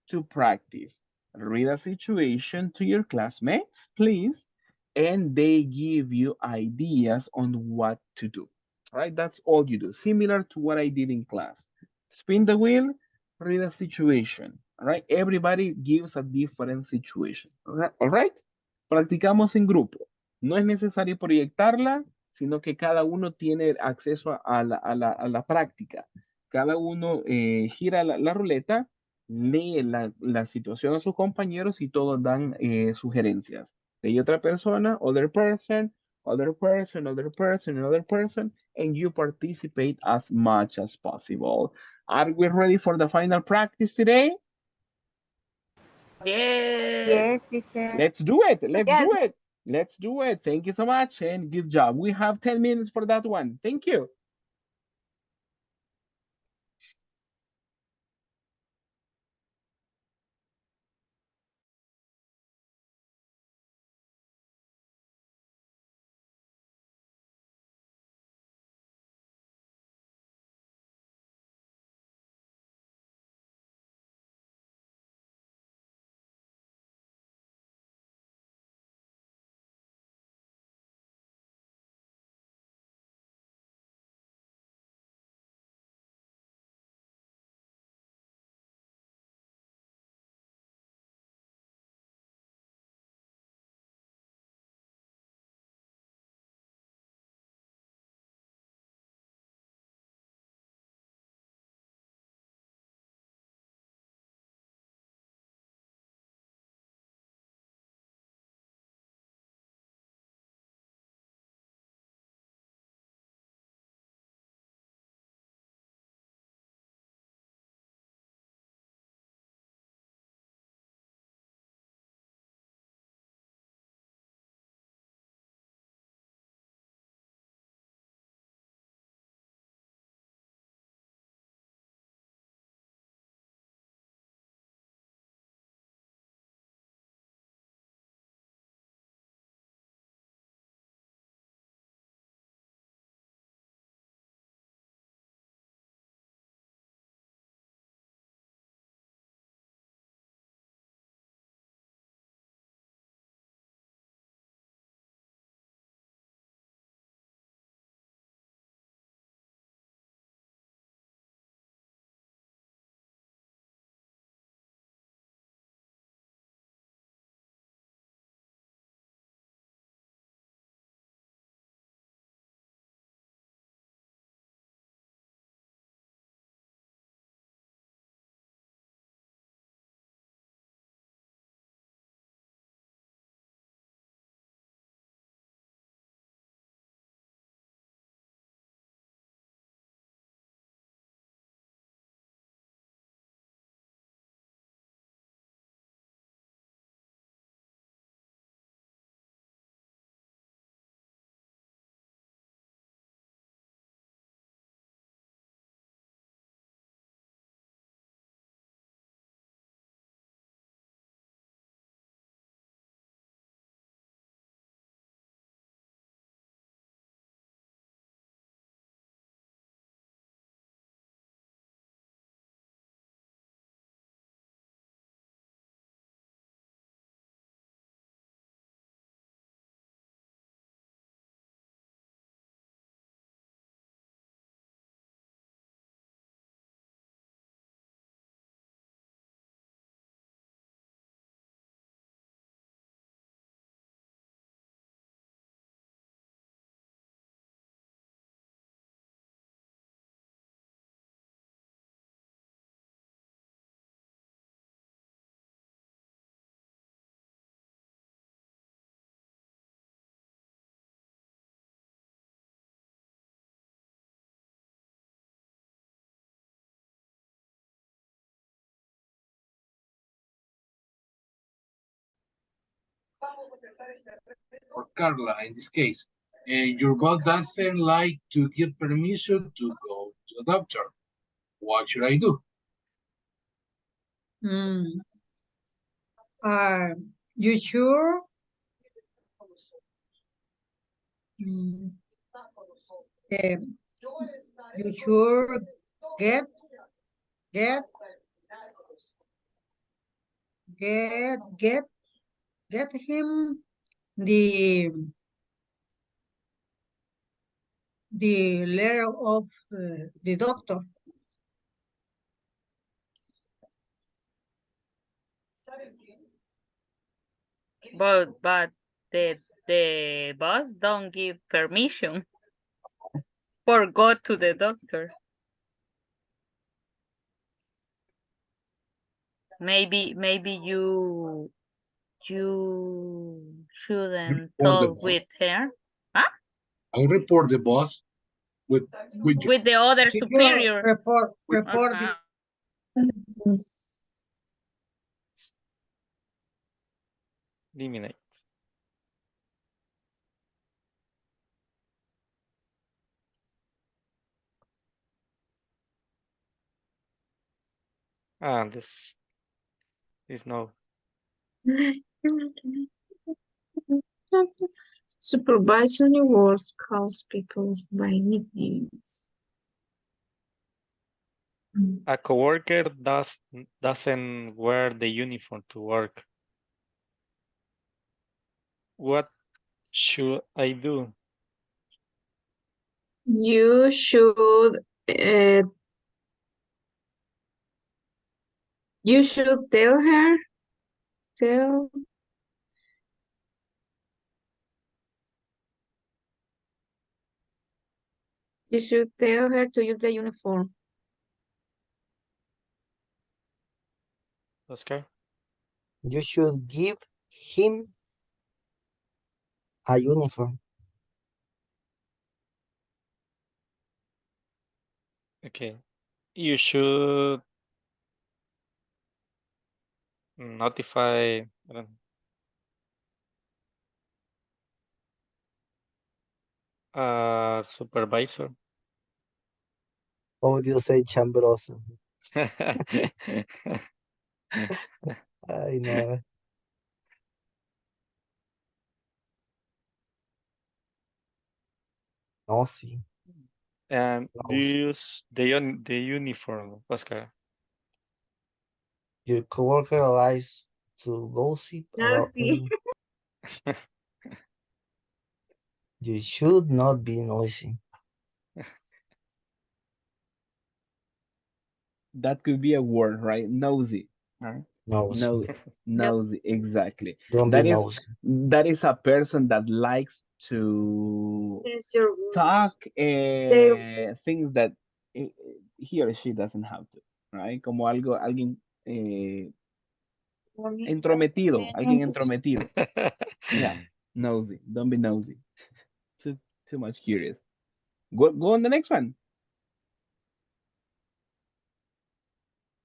to practice. Read a situation to your classmates, please, and they give you ideas on what to do. All right, that's all you do. Similar to what I did in class. Spin the wheel, read a situation. All right, everybody gives a different situation. All right, practicamos en grupo. No es necesario proyectarla, sino que cada uno tiene acceso a la práctica. Cada uno gira la ruleta, lee la situación a sus compañeros y todos dan sugerencias. De otra persona, other person, other person, another person, and you participate as much as possible. Are we ready for the final practice today? Yes. Yes, teacher. Let's do it. Let's Yes. do it. Let's do it. Thank you so much and good job. We have 10 minutes for that one. Thank you. Or Carla, in this case, your boss doesn't like to give permission to go to the doctor. What should I do? Hmm. Uh, you sure? Hmm. Eh, you sure get get get get him the letter of the doctor. But the boss don't give permission for go to the doctor. Maybe you You shouldn't inform the talk boss. with her. Huh? and report the boss with your With the other He will superior. report Uh-huh. Eliminate. Ah, this no. Supervisory work calls people by nicknames. A coworker doesn't wear the uniform to work. What should I do? You should uh, tell her tell you should tell her to use the uniform. Oscar? You should give him a uniform. Okay. You should notify, I don't supervisor. How would you say chambroso? Ay, no. No, sí. And do No, you use the uniform, Oscar? your coworker likes to gossip about Nasty. you. You should not be noisy. That could be a word, right? Nosy, right? Nosy. No, nosy, exactly. Don't be That is nosy. a person that likes to Yes, your talk words. They things that eh, he or she doesn't have to, right? Como alguien entrometido, alguien entrometido. Yeah, nosy. Don't be nosy. Too much curious. Go on the next one.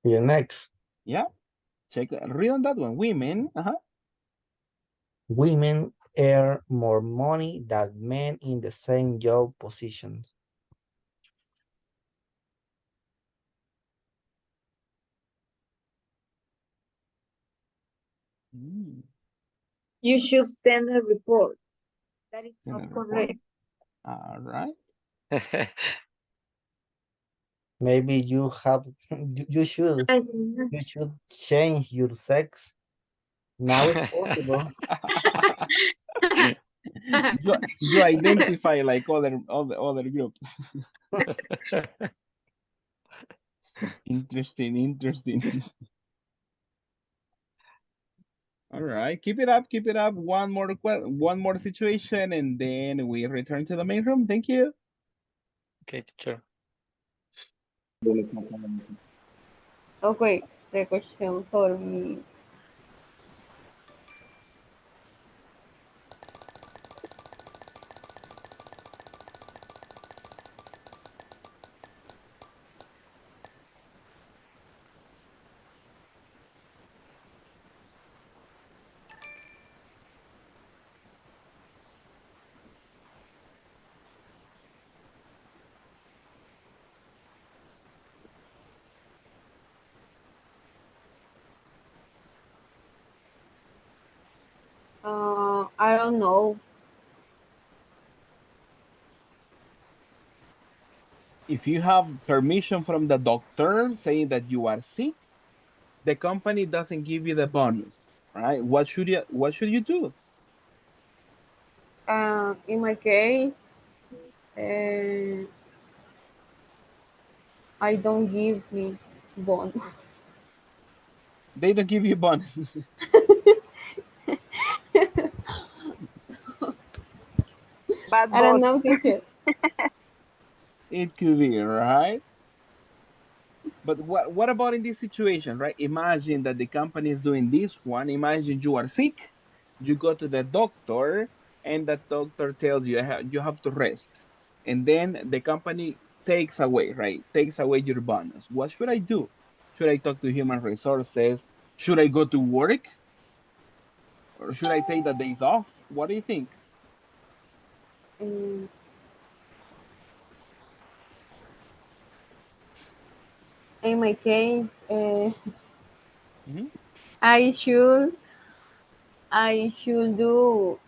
You're next. Yeah, read on that one. Women. Women earn more money than men in the same job position. You should send a report. That is Send not a report. correct. All right. Maybe you have you should I think you should change your sex. Now it's possible. you identify like other group. Interesting. All right, keep it up, keep it up. One more situation, and then we return to the main room. Thank you. Okay, teacher. Okay, the question for me. I don't know. If you have permission from the doctor saying that you are sick, the company doesn't give you the bonus, right? What should you do? In my case, uh, I don't give me bonus. They don't give you bonus. Bad I don't boss. know, teacher. It could be, right? But what about in this situation, right? Imagine that the company is doing this one. Imagine you are sick, you go to the doctor, and the doctor tells you you have to rest, and then the company takes away, right? Takes away your bonus. What should I do? Should I talk to human resources? Should I go to work? Or should I take the days off? What do you think? Um, in my case, Mhm. I should I should do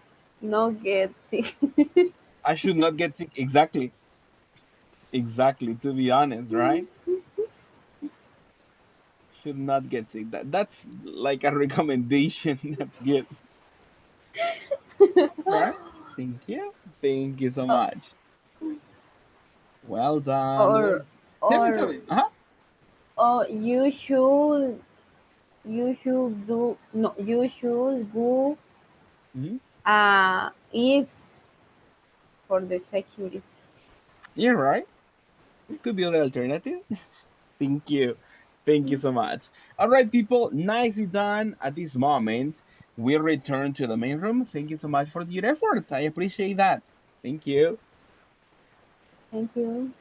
not get sick. I should not get sick. Exactly. Exactly. To be honest, right? Should not get sick. That's like a recommendation. That's good. Right? Thank you. Thank you so much. Well done. Well, or tell me, tell or me. Uh-huh. or you should do no you should go Mhm. is for the security. You're right. Could be other alternative. Thank you. Thank you so much. All right, people. Nicely done. At this moment, we return to the main room. Thank you so much for your effort. I appreciate that. Thank you. Thank you.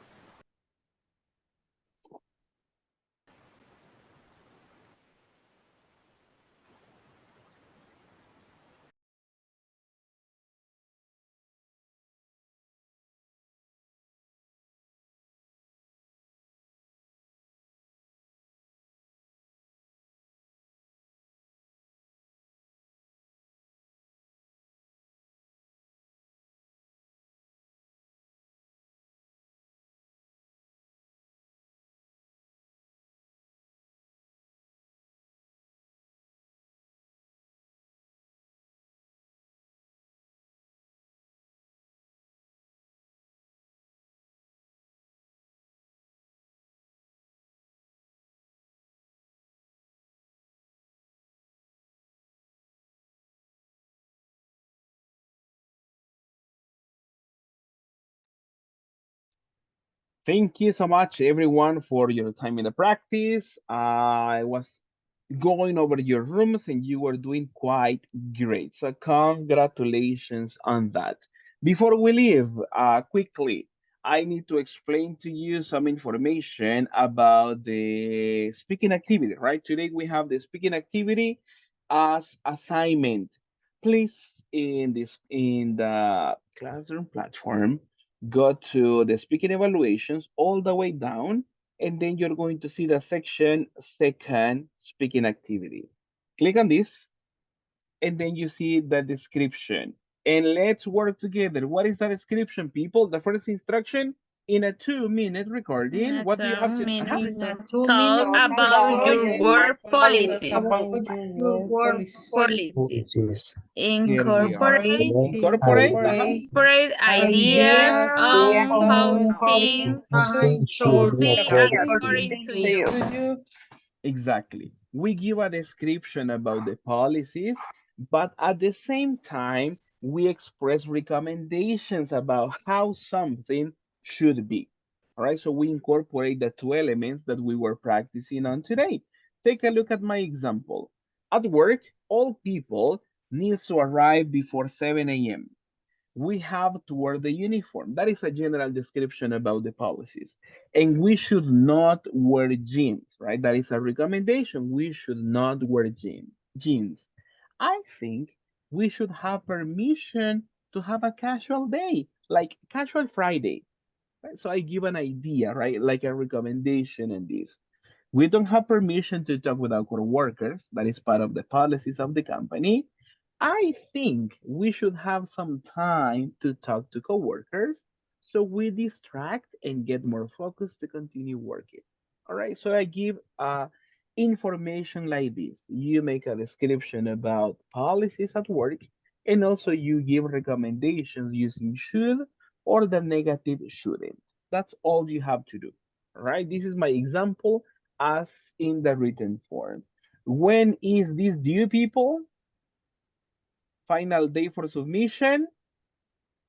Thank you so much, everyone, for your time in the practice. I was going over your rooms and you were doing quite great. So congratulations on that. Before we leave, quickly, I need to explain to you some information about the speaking activity, right? Today we have the speaking activity as assignment. Please, in the classroom platform, go to the speaking evaluations all the way down, and then you're going to see the section second speaking activity. Click on this, and then you see the description. And let's work together. What is the description, people? The first instruction, in a 2-minute recording, Not what do you have a to? minute. Uh-huh. In a 2 minute Talk Talk about about your recording, your work work, policies. About about your your work work policies. policies. Policies. Here we are. Incorporate Incorporate. Uh-huh. Incorporate incorporate ideas ideas Ideas on how on on how things things Something should should should be be be according according to you. according to to you. you. to you. Exactly. We give a description about the policies, but at the same time, we express recommendations about how something should be. All right, so we incorporate the two elements that we were practicing on today. Take a look at my example. At work, all people need to arrive before 7 a.m. We have to wear the uniform. That is a general description about the policies. And we should not wear jeans, right? That is a recommendation. We should not wear jeans. I think we should have permission to have a casual day, like casual Friday. Right? So I give an idea, right? Like a recommendation in this. We don't have permission to talk with our coworkers. That is part of the policies of the company. I think we should have some time to talk to coworkers so we distract and get more focused to continue working. All right, so I give information like this. You make a description about policies at work, and also you give recommendations using should or the negative shouldn't. That's all you have to do. All right, this is my example as in the written form. When is this due, people? Final day for submission,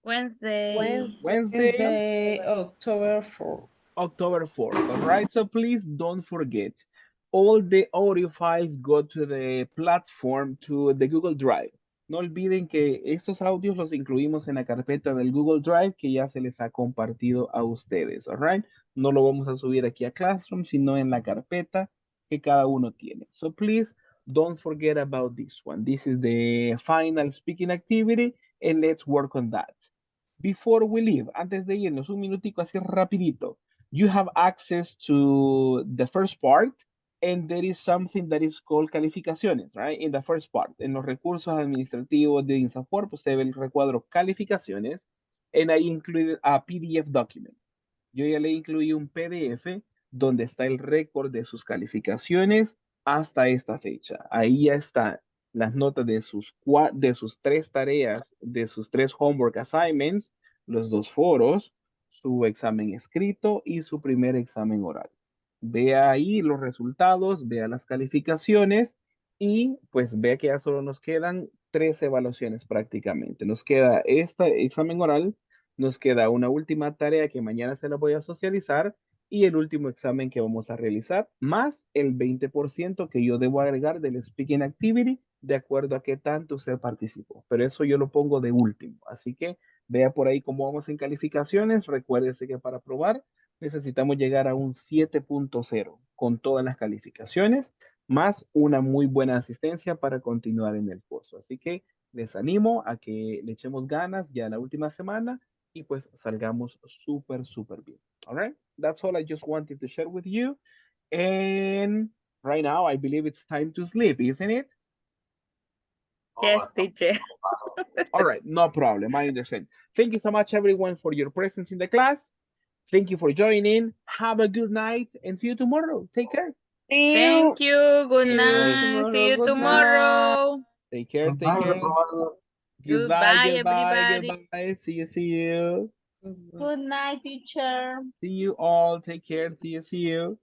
Wednesday. Wednesday, Wednesday, October 4th. October 4th. All right, so please don't forget. All the audio files go to the platform, to the Google Drive. No olviden que estos audios los incluimos en la carpeta del Google Drive que ya se les ha compartido a ustedes, all right? No lo vamos a subir aquí a Classroom, sino en la carpeta que cada uno tiene. So please don't forget about this one. This is the final speaking activity and let's work on that. Before we leave, antes de irnos, un minutico así rapidito. You have access to the first part and there is something that is called calificaciones, right? In the first part, en los recursos administrativos de INSAFORP, usted ve el recuadro calificaciones, and I included a PDF document. Yo ya le incluí un PDF donde está el récord de sus calificaciones hasta esta fecha. Ahí ya están las notas de sus 3 tareas, de sus 3 homework assignments, los 2 foros, su examen escrito y su primer examen oral. Vea ahí los resultados, vea las calificaciones y pues vea que ya solo nos quedan 3 evaluaciones prácticamente. Nos queda este examen oral, nos queda una última tarea que mañana se la voy a socializar y el último examen que vamos a realizar, más el 20% que yo debo agregar del Speaking Activity de acuerdo a qué tanto usted participó. Pero eso yo lo pongo de último. Así que vea por ahí cómo vamos en calificaciones. Recuérdese que para probar necesitamos llegar a un 7.0 con todas las calificaciones, más una muy buena asistencia para continuar en el curso. Así que les animo a que le echemos ganas ya la última semana y pues salgamos súper, súper bien. All right, that's all I just wanted to share with you. And right now, I believe it's time to sleep, isn't it? Yes, teacher. All right, no problem. I understand. Thank you so much, everyone, for your presence in the class. Thank you for joining. Have a good night and see you tomorrow. Take care. See you. Thank you. Good See you night. See tomorrow. you Goodbye. tomorrow. Take care. Take Bye, care. reprobado. Goodbye. Goodbye, Goodbye. everybody. Goodbye. See you. See you. Goodbye. Good night, teacher. See you all. Take care. See you. See you.